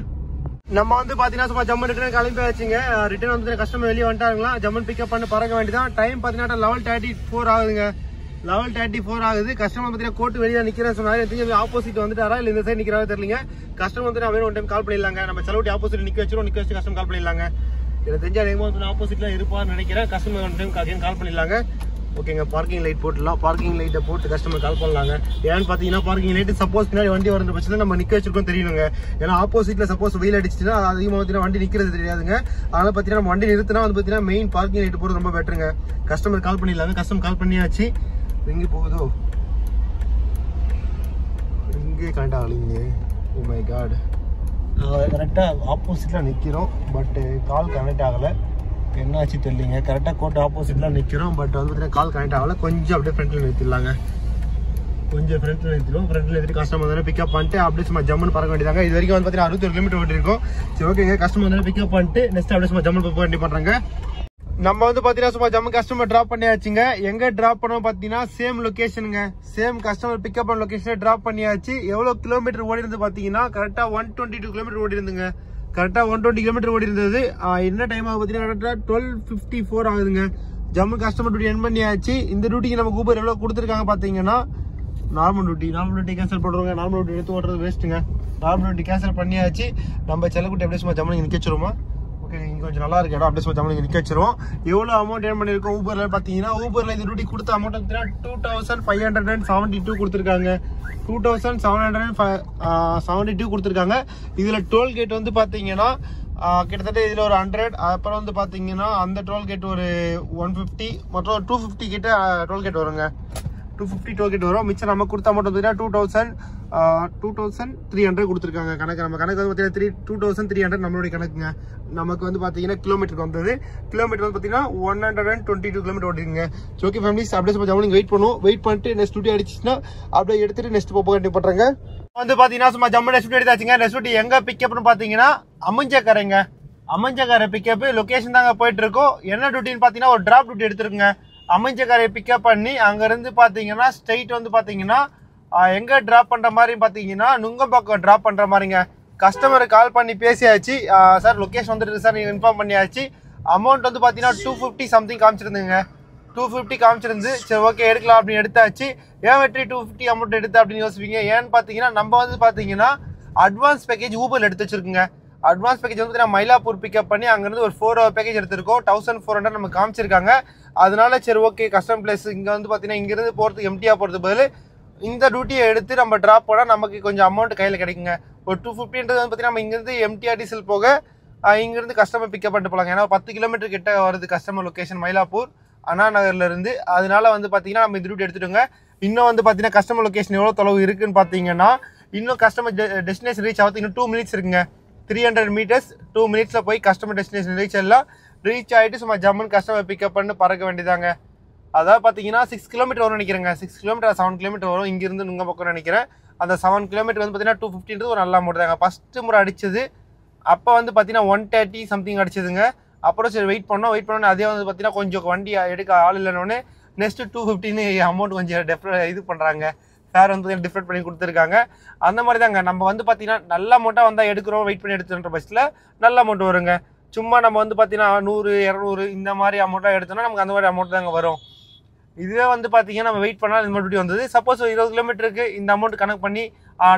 நம்ம வந்து பாத்தீங்கன்னா சும்மா ஜம்மு ரிட்டர்ன் கிளம்பி வச்சுங்க. ரிட்டர்ன் வந்து கஸ்டமர் வெளியே வந்துட்டாங்களா, ஜம்மு பிக்கப் பண்ணி பறக்க வேண்டியதான். டைம் பாத்தீங்கன்னா 11:34 ஆகுதுங்க. 11:34 ஆகுது. கஸ்டமர் பாத்தீங்கன்னா கோட்டு வெளியே நிக்கிறேன்னு சொன்னாரு. ஆப்போசிட் வந்துட்டாரா இல்ல இந்த சைடு நிக்கிறாரு தெரியலங்க. கஸ்டமர் வந்து வேணும் ஒரு டைம் கால் பண்ணிடலாங்க. நம்ம செலவுட்டி ஆப்போசிட் நிக்க வச்சு கஸ்டமர் கால் பண்ணிடலாங்க. எனக்கு தெரிஞ்சா வந்து ஆப்போசிட்ல இருப்பான்னு நினைக்கிறேன். கஸ்டமர் ஒன் டைம் கால் பண்ணிடலாங்க. ஓகேங்க, பார்க்கிங் லைட் போட்டுலாம். பார்க்கிங் லைட்டை போட்டு கஸ்டமர் கால் பண்ணலாங்க. ஏன்னு பாத்தீங்கன்னா பார்க்கிங் லைட் சப்போஸ் பின்னாடி வண்டி வர பட்சத்தில் நம்ம நிக்க வச்சிருக்கோம் தெரியணுங்க. ஏன்னா ஆப்போசிட்ல சப்போஸ் வெயில் அடிச்சுன்னா அதிகமாக பாத்தீங்கன்னா வண்டி நிக்கிறது தெரியாதுங்க. அதனால பாத்தீங்கன்னா நம்ம வண்டி நிறுத்தினா வந்து பாத்தீங்கன்னா மெயின் பார்க்கிங் லைட் போறது ரொம்ப பெட்டருங்க. கஸ்டமர் கால் பண்ணிடலாங்க. கஸ்டமர் கால் பண்ணியாச்சு. எங்கே போகுதோ இங்கே கனெக்ட் ஆகலைங்க. ஓ மை காட், கரெக்டாக ஆப்போசிட்டில் நிற்கிறோம். பட் கால் கனெக்ட் ஆகலை. என்னாச்சு தெரியலிங்க. கரெக்டாக கோட்டை ஆப்போசிட்டில் நிற்கிறோம். பட் வந்து பார்த்தீங்கன்னா கால் கனெக்ட் ஆகலை. கொஞ்சம் அப்படியே ஃப்ரண்ட்டில் நிறுத்திடலாங்க. கொஞ்சம் ஃப்ரண்ட்டில் நிறுத்திடுவோம். ஃப்ரண்ட்டில் நிறுத்தி கஸ்டமர் வந்து பிக்கப் பண்ணிட்டு அப்படியே சும்மா ஜம்முன்னு பறக்க வேண்டியதாங்க. இது வரைக்கும் வந்து பார்த்தீங்கன்னா 61 கிலோமீட்டர் ஓட்டி இருக்கும். சரி ஓகேங்க, கஸ்டமர் வந்து பிக்கப் பண்ணிட்டு நெக்ஸ்ட் அப்படியே சும்மா ஜம்முன்னு போக வேண்டி பண்ணுறாங்க. நம்ம வந்து பாத்தீங்கன்னா சும்மா ஜம்மு கஸ்டமர் டிராப் பண்ணியாச்சுங்க. எங்க டிராப் பண்ணோம் பாத்தீங்கன்னா சேம் லொகேஷனுங்க. சேம் கஸ்டமர் பிக்கப் பண்ண லொகேஷன் டிராப் பண்ணியாச்சு. எவ்வளவு கிலோமீட்டர் ஓடி இருந்து பாத்தீங்கன்னா கரெக்டா 122 கிலோமீட்டர் ஓடி இருந்துங்க. கரெக்டா 120 கிலோமீட்டர் ஓடி இருந்தது. என்ன டைம் ஆகும் பாத்தீங்கன்னா 12:54 ஆகுதுங்க. ஜம்மு கஸ்டமர் டியூட்டி என் பண்ணியாச்சு. இந்த டியூட்டிக்கு நம்ம ஊபர் எவ்வளவு கொடுத்துருக்காங்க பாத்தீங்கன்னா நார்மல் டியூட்டி கேன்சல் பண்றோங்க. நார்மல் டியூட்டி எடுத்து ஓட்டுறது வேஸ்ட்டுங்க. நார்மல் டியூட்டி கேன்சல் பண்ணியாச்சு. நம்ம செல்லக்குட்டி அப்படியே சும்மா ஜம்மு நிக்க வச்சிருமா. இங்க கொஞ்சம் நல்லா இருக்கு இடம். அப்படியே சும்மா ஜம்மு நிக்க வச்சிருவோம். எவ்வளவு அமௌண்ட் ஏன் பண்ணிருக்கோம் ஊபர்ல பாத்தீங்கன்னா, ஊபர்ல இந்த டியூட்டி கொடுத்த அமௌண்ட் 2572 கொடுத்துருக்காங்க. 2772 கொடுத்துருக்காங்க. இதுல டோல்கேட் வந்து பாத்தீங்கன்னா கிட்டத்தட்ட இதுல ஒரு 100, அப்புறம் வந்து பாத்தீங்கன்னா அந்த டோல்கேட் ஒரு 150, மொத்தம் 250 கிட்ட டோல்கேட் வருங்க. 250 டோல்கேட் வரும். மிச்சம் நம்ம கொடுத்த அமௌண்ட் பார்த்தீங்கன்னா 2300 கொடுத்துருக்காங்க. கணக்கு நம்ம கணக்கு வந்து பார்த்தீங்கன்னா 2300 நம்மளுடைய கணக்குங்க. நமக்கு வந்து பார்த்தீங்கன்னா கிலோமீட்டருக்கு வந்தது. கிலோமீட்டர் வந்து பார்த்தீங்கன்னா 122 கிலோமீட்டர் ஓட்டிருங்க. ஓகே ஃபேமிலிஸ், அப்படியே சும்மா நீங்க வெயிட் பண்ணுவோம். வெயிட் பண்ணிட்டு நெக்ஸ்ட் டியூட்டி அடிச்சுன்னா அப்படியே எடுத்துட்டு நெக்ஸ்ட் போக வேண்டிய பண்றாங்க. வந்து பாத்தீங்கன்னா சும்மா ஜம்மு நெக்ஸ்ட் எடுத்தாச்சுங்க. நெக்ஸ்ட் எங்க பிக்கப்னு பாத்தீங்கன்னா அமஞ்சக்கரைங்க. அமஞ்சக்கரை பிக்கப் லொகேஷன் தாங்க போயிட்டு இருக்கோம். என்ன டியூட்டின்னு பாத்தீங்கன்னா ஒரு டிராப் டியூட்டி எடுத்துருக்குங்க. அமஞ்சக்கரையை பிக்கப் பண்ணி அங்கிருந்து பாத்தீங்கன்னா ஸ்ட்ரெயிட் வந்து பாத்தீங்கன்னா எங்க டிராப் பண்ற மாதிரி பாத்தீங்கன்னா நுங்கம்பாக்கம் டிராப் பண்ற மாதிரிங்க. கஸ்டமர் கால் பண்ணி பேசியாச்சு. சார் லொகேஷன் வந்துருக்கு சார், நீங்க இன்ஃபார்ம் பண்ணியாச்சு. அமௌண்ட் வந்து பாத்தீங்கன்னா 250 சம்திங் காமிச்சிருந்துங்க. 250 காமிச்சிருந்து. சரி ஓகே எடுக்கலாம் அப்படின்னு எடுத்தாச்சு. ஏன் வெற்றி 250 அமௌண்ட் எடுத்து அப்படின்னு யோசிப்பீங்க. ஏன்னு பாத்தீங்கன்னா நம்ம வந்து பாத்தீங்கன்னா அட்வான்ஸ் பேக்கேஜ் ஊபர்ல எடுத்து வச்சிருக்குங்க. அட்வான்ஸ் பேக்கேஜ் வந்து பாத்தீங்கன்னா மயிலாப்பூர் பிக்கப் பண்ணி அங்கிருந்து ஒரு 4 hour பேக்கேஜ் எடுத்திருக்கோம். 1400 நம்ம காமிச்சிருக்காங்க. அதனால சரி ஓகே கஸ்டம் பிளேஸ் இங்க வந்து பாத்தீங்கன்னா இங்க இருந்து போறதுக்கு எம்டியா போறது பதில் இந்த டியூட்டியை எடுத்து நம்ம டிராப் பண்ணா நமக்கு கொஞ்சம் அமௌண்ட் கையில கிடைக்குங்க. ஒரு 250 வந்து பாத்தீங்கன்னா நம்ம இங்கிருந்து எம்டிஆர் டீசல் போக இங்கிருந்து கஸ்டமர் பிக்கப் பண்ணிட்டு போலாங்க. ஏன்னா 10 கிலோமீட்டர் கிட்ட வருது கஸ்டமர் லொகேஷன் மயிலாப்பூர் அண்ணா நகர்ல இருந்து. அதனால வந்து பாத்தீங்கன்னா நம்ம இந்த டியூட்டி எடுத்துட்டோங்க. இன்னும் வந்து பாத்தீங்கன்னா கஸ்டமர் லொகேஷன் எவ்வளவு தொலைவு இருக்குன்னு பாத்தீங்கன்னா இன்னும் கஸ்டமர் டெஸ்டினேஷன் ரீச் ஆகுது இன்னும் 2 minutes இருக்குங்க. 300 meters 2 minutesல போய் கஸ்டமர் டெஸ்டினேஷன் ரீச் எல்லாம் ரீச் ஆகிட்டு சும்மா ஜம்முன்னு கஸ்டமர் பிக்கப் பண்ணி பறக்க வேண்டியதாங்க. அதாவது பார்த்தீங்கன்னா 6 கிலோமீட்டர் வரும்னு நினைக்கிறேங்க. 6 கிலோமீட்டர் 7 கிலோமீட்டர் வரும் இங்கிருந்து நுங்க பக்கம் நினைக்கிறேன். அந்த 7 கிலோமீட்டர் வந்து பார்த்தீங்கன்னா 250 ஒரு நல்ல அமௌண்ட் தாங்க. ஃபஸ்ட்டு முறை அடிச்சது அப்போ வந்து பார்த்தீங்கன்னா 130 சம்திங் அடிச்சதுங்க. அப்புறம் சரி வெயிட் பண்ணோம் அதே வந்து பார்த்தீங்கன்னா கொஞ்சம் வண்டி எடுக்க ஆள் இல்லைன்னு நெக்ஸ்ட்டு 250 அமௌண்ட் கொஞ்சம் இது பண்ணுறாங்க. ஃபேர் வந்து டிஃபரெண்ட் பண்ணி கொடுத்துருக்காங்க. அந்த மாதிரி தாங்க நம்ம வந்து பார்த்தீங்கன்னா நல்ல அமௌண்ட்டாக வந்தால் எடுக்கிறோம் வெயிட் பண்ணி எடுத்துன்ற பட்சத்தில் நல்ல அமௌண்ட் வருங்க. சும்மா நம்ம வந்து பார்த்தீங்கன்னா 100 200 இந்த மாதிரி அமௌண்ட்டாக எடுத்தோம்னா நமக்கு அந்த மாதிரி அமௌண்ட் தாங்க வரும். இதுவே வந்து பார்த்தீங்கன்னா நம்ம வெயிட் பண்ணால் இந்த மாதிரி வந்தது. சப்போஸ் 20 கிலோமீட்டருக்கு இந்த அமௌண்ட் கணக்கு பண்ணி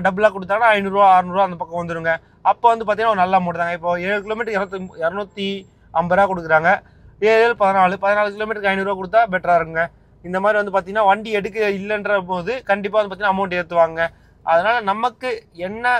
டபுளாக கொடுத்தாங்கன்னா 500 600 அந்த பக்கம் வந்துடுங்க. அப்போ வந்து பார்த்தீங்கன்னா ஒரு நல்ல அமௌண்ட் தாங்க. இப்போ 7 கிலோமீட்டருக்கு 250 ரூபா கொடுக்குறாங்க. 7 14 கிலோமீட்டருக்கு 500 கொடுத்தா பெட்டராக இருக்குங்க. இந்த மாதிரி வந்து பார்த்தீங்கன்னா வண்டி எடுக்க இல்லைன்ற போது கண்டிப்பாக வந்து பார்த்தீங்கன்னா அமௌண்ட் ஏற்றுவாங்க. அதனால் நமக்கு என்ன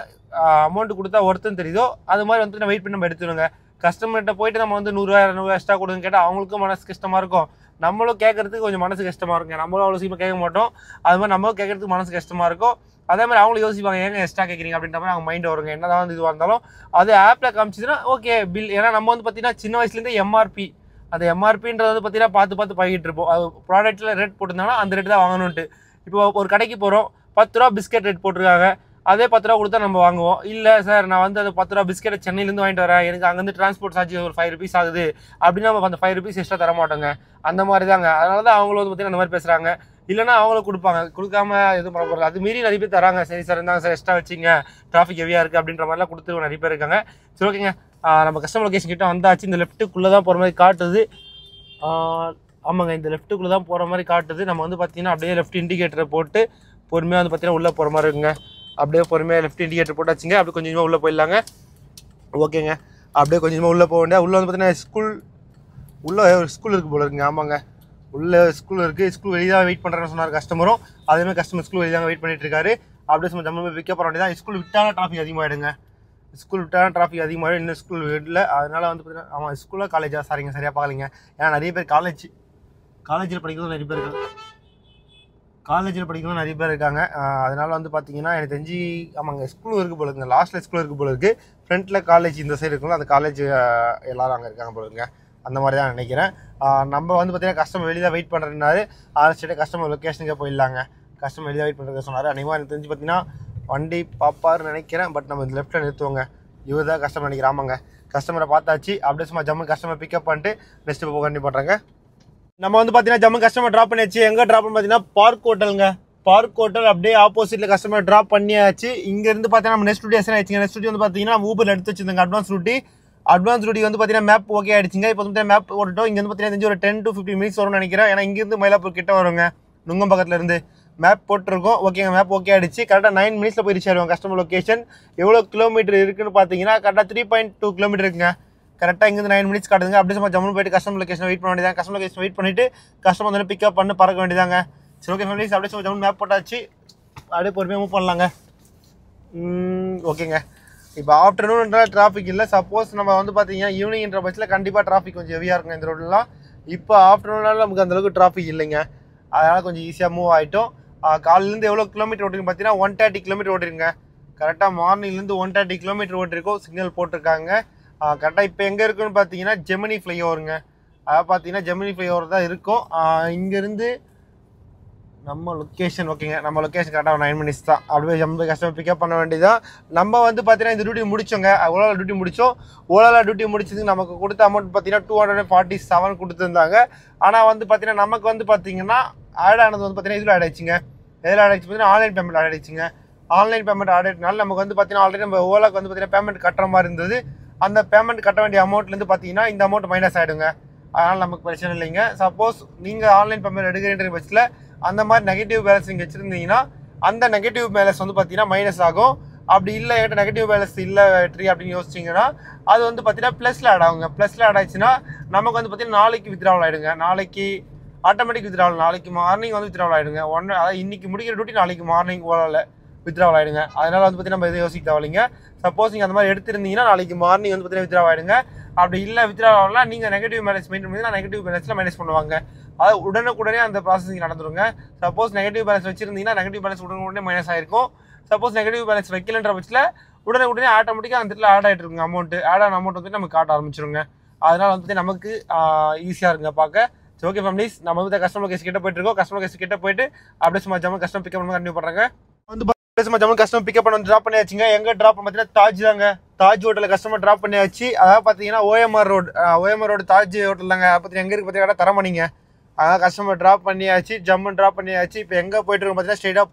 அமௌண்ட் கொடுத்தா ஒருத்தன்னு தெரியுதோ அது மாதிரி வந்து வெயிட் பண்ணி நம்ம எடுத்துடுங்க. கஸ்டமர்கிட்ட போயிட்டு நம்ம வந்து 100 200 எக்ஸ்ட்ரா கொடுங்க கேட்டால் அவங்களுக்கும் மனசு கஷ்டமாக இருக்கும், நம்மளும் கேட்கறதுக்கு கொஞ்சம் மனசு கஷ்டமாக இருக்குங்க. நம்மளும் அவ்வளோ சீக்கிரம் கேட்க மாட்டோம், அது மாதிரி நம்மளும் கேட்கறதுக்கு மனசு கஷ்டமாக இருக்கும். அதே மாதிரி அவங்களும் யோசிப்பாங்க ஏங்க எக்ஸ்ட்ரா கேட்குறீங்க அப்படின்ற மாதிரி அவங்க மைண்ட் வருங்க. என்ன தான் வந்து இதுவாக இருந்தாலும் அது ஆப்பில் காமிச்சிதுன்னா ஓகே பில். ஏன்னா நம்ம வந்து பார்த்தீங்கன்னா சின்ன வயசுலேருந்தே எம்ஆர்பி, அந்த எம்ஆர்பின்றது வந்து பார்த்தீங்கன்னா பார்த்து பழகிட்டு இருப்போம். அது ப்ராடக்ட்டில் ரேட் போட்டிருந்தாங்கன்னா அந்த ரேட் தான் வாங்கணுன்ட்டு. இப்போ ஒரு கடைக்கு போகிறோம், 10 ரூபா பிஸ்கெட் ரேட் போட்டிருக்காங்க, அதே 10 ரூபா கொடுத்தா நம்ம வாங்குவோம். இல்லை சார் நான் வந்து அது 10 ரூபா பிஸ்கெட்டை சென்னையிலேருந்து வாங்கிட்டு வரேன், எனக்கு அங்கேருந்து டிரான்ஸ்போர்ட் சார்ஜ் ஒரு 5 ருபீஸ் ஆகுது அப்படின்னா நம்ம அந்த 5 ருபீஸ் எக்ஸ்ட்ரா தர மாட்டோங்க. அந்த மாதிரி தாங்க. அதனால தான் அவங்களும் வந்து பார்த்தீங்கன்னா அந்த மாதிரி பேசுகிறாங்க. இல்லைனா அவங்களும் கொடுப்பாங்க, கொடுக்காம எதுவும் பண்ண போகிறது. அது மீறி நிறைய பேர் தராங்க. சரி சார் இருந்தாங்க சார் எக்ஸ்ட்ரா வச்சிங்க, டிராஃபிக் ஹெவியாக இருக்குது அப்படின்ற மாதிரிலாம் கொடுத்து நிறைய பேர் இருக்காங்க. சரி ஓகேங்க, நம்ம கஸ்டமர் லொகேஷன் கிட்ட வந்தாச்சு. இந்த லெஃப்ட்டுக்குள்ளே தான் போகிற மாதிரி காட்டுது. ஆமாங்க, இந்த லெஃப்ட்டுக்குள்ளே தான் போகிற மாதிரி காட்டுது. நம்ம வந்து பார்த்தீங்கன்னா அப்படியே லெஃப்ட் இண்டிகேட்டரை போட்டு பொறுமையாக வந்து பார்த்தீங்கன்னா உள்ளே போகிற மாதிரி இருக்குங்க. அப்படியே பொறுமையாக லெஃப்ட் இண்டிகேட்டர் போட்டாச்சுங்க. அப்படியே கொஞ்சமாக உள்ளே போயிடலாங்க. ஓகேங்க, அப்படியே கொஞ்சமாக உள்ளே போக வேண்டிய. உள்ளே வந்து பார்த்தீங்கன்னா உள்ளே ஒரு ஸ்கூல் இருக்குது போல இருக்குங்க. ஆமாங்க, உள்ளே ஸ்கூல் இருக்குது. ஸ்கூல் வெளியே தான் வெயிட் பண்ணுறேன்னு சொன்னார் கஸ்டமரும். அதேமாதிரி கஸ்டமர் ஸ்கூல் வெளியே தான் வெயிட் பண்ணிட்டு இருக்காரு. அப்படியே சும்மா ஜம்மு பிக்கப் பண்ண வேண்டியதான். ஸ்கூல் விட்டாலும் டிராஃபிக் அதிகமாகிடுங்க. ஸ்கூல் விட்டாலும் டிராஃபிக் அதிகமாகிடும். இன்னும் ஸ்கூல் விடல, அதனால வந்து பார்த்தீங்கன்னா ஆமாம் ஸ்கூலாக காலேஜா சரிங்க சரியாக பார்க்கலிங்க. ஏன்னா நிறைய பேர் காலேஜில் படிக்கிறதும் நிறைய பேர் இருக்காங்க. அதனால வந்து பார்த்தீங்கன்னா எனக்கு தெரிஞ்சு ஆமாங்க ஸ்கூல் இருக்குது போல இருக்குங்க. லாஸ்ட்டில் ஸ்கூல் இருக்குது போல இருக்குது, ஃப்ரண்ட்டில் காலேஜ் இந்த சைடு இருக்குங்களா, அந்த காலேஜ் எல்லோரும் அங்கே இருக்காங்க போல இருக்குங்க. அந்த மாதிரி தான் நினைக்கிறேன். நம்ம வந்து பார்த்தீங்கன்னா கஸ்டமர் வெளியே தான் வெயிட் பண்ணுறதுனாரு ஆல்ரெடி கஸ்டமர் லொக்கேஷனுக்கே போயிடலாங்க. கஸ்டமர் வெளியே வெயிட் பண்ணுறது சொன்னார். அன்றைக்கி எனக்கு தெரிஞ்சு பார்த்தீங்கன்னா வண்டி பார்ப்பாருன்னு நினைக்கிறேன். பட் நம்ம இந்த லெஃப்ட்டில் நிறுத்துவோங்க. இவர் தான் கஸ்டமர் நினைக்கிறேன். ஆமாங்க, கஸ்டமரை பார்த்தாச்சு. அப்படியே சும்மா ஜம்மு கஸ்டமர் பிக்கப் பண்ணிட்டு நெக்ஸ்ட் இப்போ கண்டிப்பாக பண்ணுறாங்க. நம்ம வந்து பார்த்தீங்கன்னா ஜம்மு கஸ்டமர் ட்ராப் பண்ணியாச்சு. எங்கே ட்ராப் பண்ணி பார்த்தீங்கன்னா பார்க் ஹோட்டலுங்க. பார்க் ஹோட்டல் அப்படியே ஆப்போசிட்டில் கஸ்டமர் ட்ராப் பண்ணியாச்சு. இங்கேருந்து பார்த்தீங்கன்னா நம்ம நெக்ஸ்ட் டூட்டி ஆச்சுங்க. நெக்ஸ்ட் டூட்டி வந்து பார்த்தீங்கன்னா ஊபர் எடுத்து வச்சுருந்தாங்க அட்வான்ஸ் ரூட்டி வந்து பார்த்தீங்கன்னா மேப் ஓகே ஆகிடுச்சிங்க. இப்போ வந்து மேப் ஓட்டுட்டோம். இங்கே வந்து பார்த்தீங்கன்னா ஒரு 10 to 15 மினிட்ஸ் வரும்னு நினைக்கிறேன். ஏன்னா இங்கேருந்து மயிலாப்பூர் கிட்ட வருங்க, நுங்கம் பக்கத்தில் இருந்து மேப் போட்டிருக்கோம். ஓகேங்க, மேப் ஓகே ஆகிடுச்சு. கரெக்டாக 9 மினிட்ஸில் போய் ரீச் ஆகிடுவோம் கஸ்டமர் லொக்கேஷன். எவ்வளோ கிலோமீட்டர் இருக்குன்னு பார்த்தீங்கன்னா கரெக்டாக 3.2 கிலோமீட்டர் இருக்குங்க. கரெக்டாக இங்கேருந்து 9 மினிட்ஸ் காட்டுதுங்க. அப்படியே சும்மா ஜம்மு போயிட்டு கஸ்டமர் லொகேஷன் வெயிட் பண்ண வேண்டியதாங்க. கஸ்டமர் லொகேஷன் வெயிட் பண்ணிட்டு கஸ்டமர் வந்து பிக்கப் பண்ணி பறக்க வேண்டியதாங்க. சரி ஓகே ஃபேமிலிஸ், அப்படியே சும்மா ஜம்மு மேப் போட்டாச்சு. அப்படியே பொறுமையாக மூவ் பண்ணலாங்க. ஓகேங்க, இப்போ ஆஃப்டர்நூன்ன்றால் டிராஃபிக் இல்லை. சப்போஸ் நம்ம வந்து பார்த்தீங்கன்னா ஈவினிங்ன்ற பட்சத்தில் கண்டிப்பாக டிராஃபிக் கொஞ்சம் ஹெவியாக இருக்குங்க இந்த ரோட்லாம். இப்போ ஆஃப்டர்நூனால் நமக்கு அந்தளவுக்கு டிராஃபிக் இல்லைங்க, அதனால் கொஞ்சம் ஈஸியாக மூவ் ஆகிட்டோம். காலையிலேருந்து எவ்வளோ கிலோமீட்டர் ஓட்டிருக்குன்னு பார்த்தீங்கன்னா 130 கிலோமீட்டர் ஓட்டிருங்க. கரெக்டாக மார்னிங்லேருந்து 130 கிலோமீட்டர் ஓட்டிருக்கோம். சிக்னல் போட்டிருக்காங்க. கரெக்டாக இப்போ எங்கே இருக்குன்னு பார்த்தீங்கன்னா ஜெமினி ஃப்ளைஓவருங்க. அதாவது பார்த்தீங்கன்னா ஜெமினி ஃப்ளைஓவர் தான் இருக்கும். இங்கேருந்து நம்ம லொக்கேஷன் ஓகேங்க, நம்ம லொக்கேஷன் கரெக்டாக 9 மினிட்ஸ் தான். அப்படியே ஜம்மு கஸ்டமர் பிக்கப் பண்ண வேண்டியதான். நம்ம வந்து பார்த்தீங்கன்னா இந்த டியூட்டி முடிச்சோங்க. ஓலாவில் டியூட்டி முடித்தோம். ஓலாவில் டியூட்டி முடிச்சதுக்கு நமக்கு கொடுத்த அமௌண்ட் பார்த்தீங்கன்னா 247 கொடுத்துருந்தாங்க. ஆனால் வந்து பார்த்தீங்கன்னா நமக்கு வந்து பார்த்தீங்கன்னா ஆட் ஆனது வந்து பார்த்தீங்கன்னா இதில் ஆட் ஆயிடுச்சுங்க. எதில் ஆட் ஆயிடுச்சு பார்த்தீங்கன்னா ஆன்லைன் பேமெண்ட் ஆட் ஆயிடுச்சுங்க. ஆன்லைன் பேமெண்ட் ஆட் ஆகிட்டனால நமக்கு வந்து பார்த்தீங்கன்னா ஆல்ரெடி நம்ம ஓலாக்கு வந்து பார்த்தீங்கன்னா பேமெண்ட் கட்டுற மாதிரி இருந்தது. அந்த பேமெண்ட் கட்ட வேண்டிய அமௌண்ட்லேருந்து பார்த்தீங்கன்னா இந்த அமௌண்ட் மைனஸ் ஆகிடுங்க. அதனால் நமக்கு பிரச்சனை இல்லைங்க. சப்போஸ் நீங்கள் ஆன்லைன் பேமெண்ட் எடுக்கிறன்ற பட்சத்தில் அந்த மாதிரி நெகட்டிவ் பேலன்ஸ் நீங்கள் வச்சுருந்தீங்கன்னா அந்த நெகட்டிவ் பேலன்ஸ் வந்து பார்த்தீங்கன்னா மைனஸ் ஆகும். அப்படி இல்லை என்கிட்ட நெகட்டிவ் பேலன்ஸ் இல்லை வெற்றி அப்படின்னு யோசிச்சிங்கன்னா அது வந்து பார்த்தீங்கன்னா ப்ளஸில் ஆட் ஆகுங்க. ப்ளஸில் ஆட் ஆச்சுன்னா நமக்கு வந்து பார்த்தீங்கன்னா நாளைக்கு வித்ட்ராவல் ஆகிடுங்க. நாளைக்கு ஆட்டோமேட்டிக் வித்ட்ராவல், நாளைக்கு மார்னிங் வந்து வித்ட்ராவல் ஆகிடுங்க. அதாவது இன்றைக்கி முடிக்கிற டியூட்டி நாளைக்கு மார்னிங் ஓலாவில் வித்ட்ராவல் ஆகிடுங்க. அதனால் வந்து பார்த்தீங்கன்னா நம்ம எதுவும் யோசிக்க தேவையில்லைங்க. சப்போஸ் நீங்கள் அந்த மாதிரி எடுத்திருந்தீங்கன்னா நாளைக்கு மார்னிங் வந்து பார்த்தீங்கன்னா வித்ட்ராவல் ஆகிடுங்க. அப்படி இல்லை வித்ட்ராவல்னால் நீங்கள் நெகட்டிவ் பேலன்ஸ் மெயின்டைன் பண்ணிங்கன்னா நெகட்டிவ் பேலன்ஸில் மைனஸ் பண்ணுவாங்க. அது உடனுக்குடனே அந்த ப்ராசஸிங் நடந்துருங்க. சப்போஸ் நெகட்டிவ் பேலன்ஸ் வச்சுருந்தீங்கன்னா நெகட்டிவ் பேலன்ஸ் உடனே மைனஸ் ஆகிருக்கும். சப்போஸ் நெகட்டிவ் பேலன்ஸ் வைக்கலன்ற பட்சத்தில் உடனே ஆட்டோமேட்டிக்காக அந்த இடத்துல ஆட் ஆகிட்டு இருக்குங்க. ஆட் ஆன அமௌண்ட் வந்து நமக்கு காட்ட ஆரம்பிச்சிருங்க. அதனால் வந்து நமக்கு ஈஸியாக இருக்குங்க பார்க்க. சரி ஓகே ஃபேமிலிஸ், நம்ம வந்து கஸ்டமர் கேஸ் கிட்ட போயிட்டு இருக்கோம். கஸ்டமர் கேஸ் கிட்ட போயிட்டு அப்படியே சும்மா ஜம்மு கஸ்டமர் பிக்கப் பண்ணி கண்டினியூ பண்ணுறாங்க. வந்து சும்மா ஜம்மு கஸ்டமர் பிக்கப் பண்ணி ட்ராப் பண்ணியாச்சுங்க. எங்கே ட்ராப் பண்ணி பார்த்தீங்கன்னா தாஜ் தாங்க. தாஜ் ஹோட்டலில் கஸ்டமர் ட்ராப் பண்ணியாச்சு. அதாவது பார்த்தீங்கன்னா ஓஎம்ஆர் ரோடு தாஜ் ஹோட்டல் தாங்க. பார்த்தீங்கன்னா எங்கே இருக்குது பார்த்தீங்கன்னா தரமணிங்க. அதான் கஸ்டமர் ட்ராப் பண்ணியாச்சு, ஜம்முன்னு ட்ராப் பண்ணியாச்சு. இப்போ எங்கே போய்ட்டு இருக்கோம் பார்த்தீங்கன்னா ஸ்ட்ரெயிட்டாக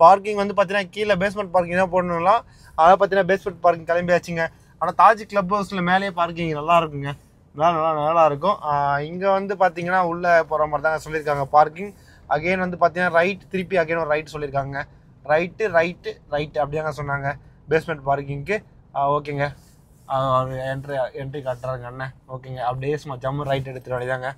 பார்க்கிங் வந்து பார்த்தீங்கன்னா கீழே பேஸ்மெண்ட் பார்க்கிங் தான் போடணும்லாம். அதாவது பார்த்தீங்கன்னா பேஸ்மெண்ட் பார்க்கிங் கிளம்பியாச்சுங்க. ஆனால் தாஜ் கிளப் ஹவுஸில் மேலேயே பார்க்கிங் நல்லா இருக்குங்க, நல்லா இருக்கும். இங்கே வந்து பார்த்தீங்கன்னா உள்ளே போகிற மாதிரி தாங்க சொல்லியிருக்காங்க பார்க்கிங். அகெயின் வந்து பார்த்தீங்கன்னா ரைட், திருப்பி அகெயின் ஒரு ரைட் சொல்லியிருக்காங்க. ரைட்டு அப்படியாங்க சொன்னாங்க பேஸ்மெண்ட் பார்க்கிங்க்கு. ஓகேங்க, என்ட்ரி காட்டுறாங்க அண்ணன். ஓகேங்க, அப்படியே சும்மா ஜம்மு ரைட் எடுத்துகிட்டு வேண்டியதாங்க.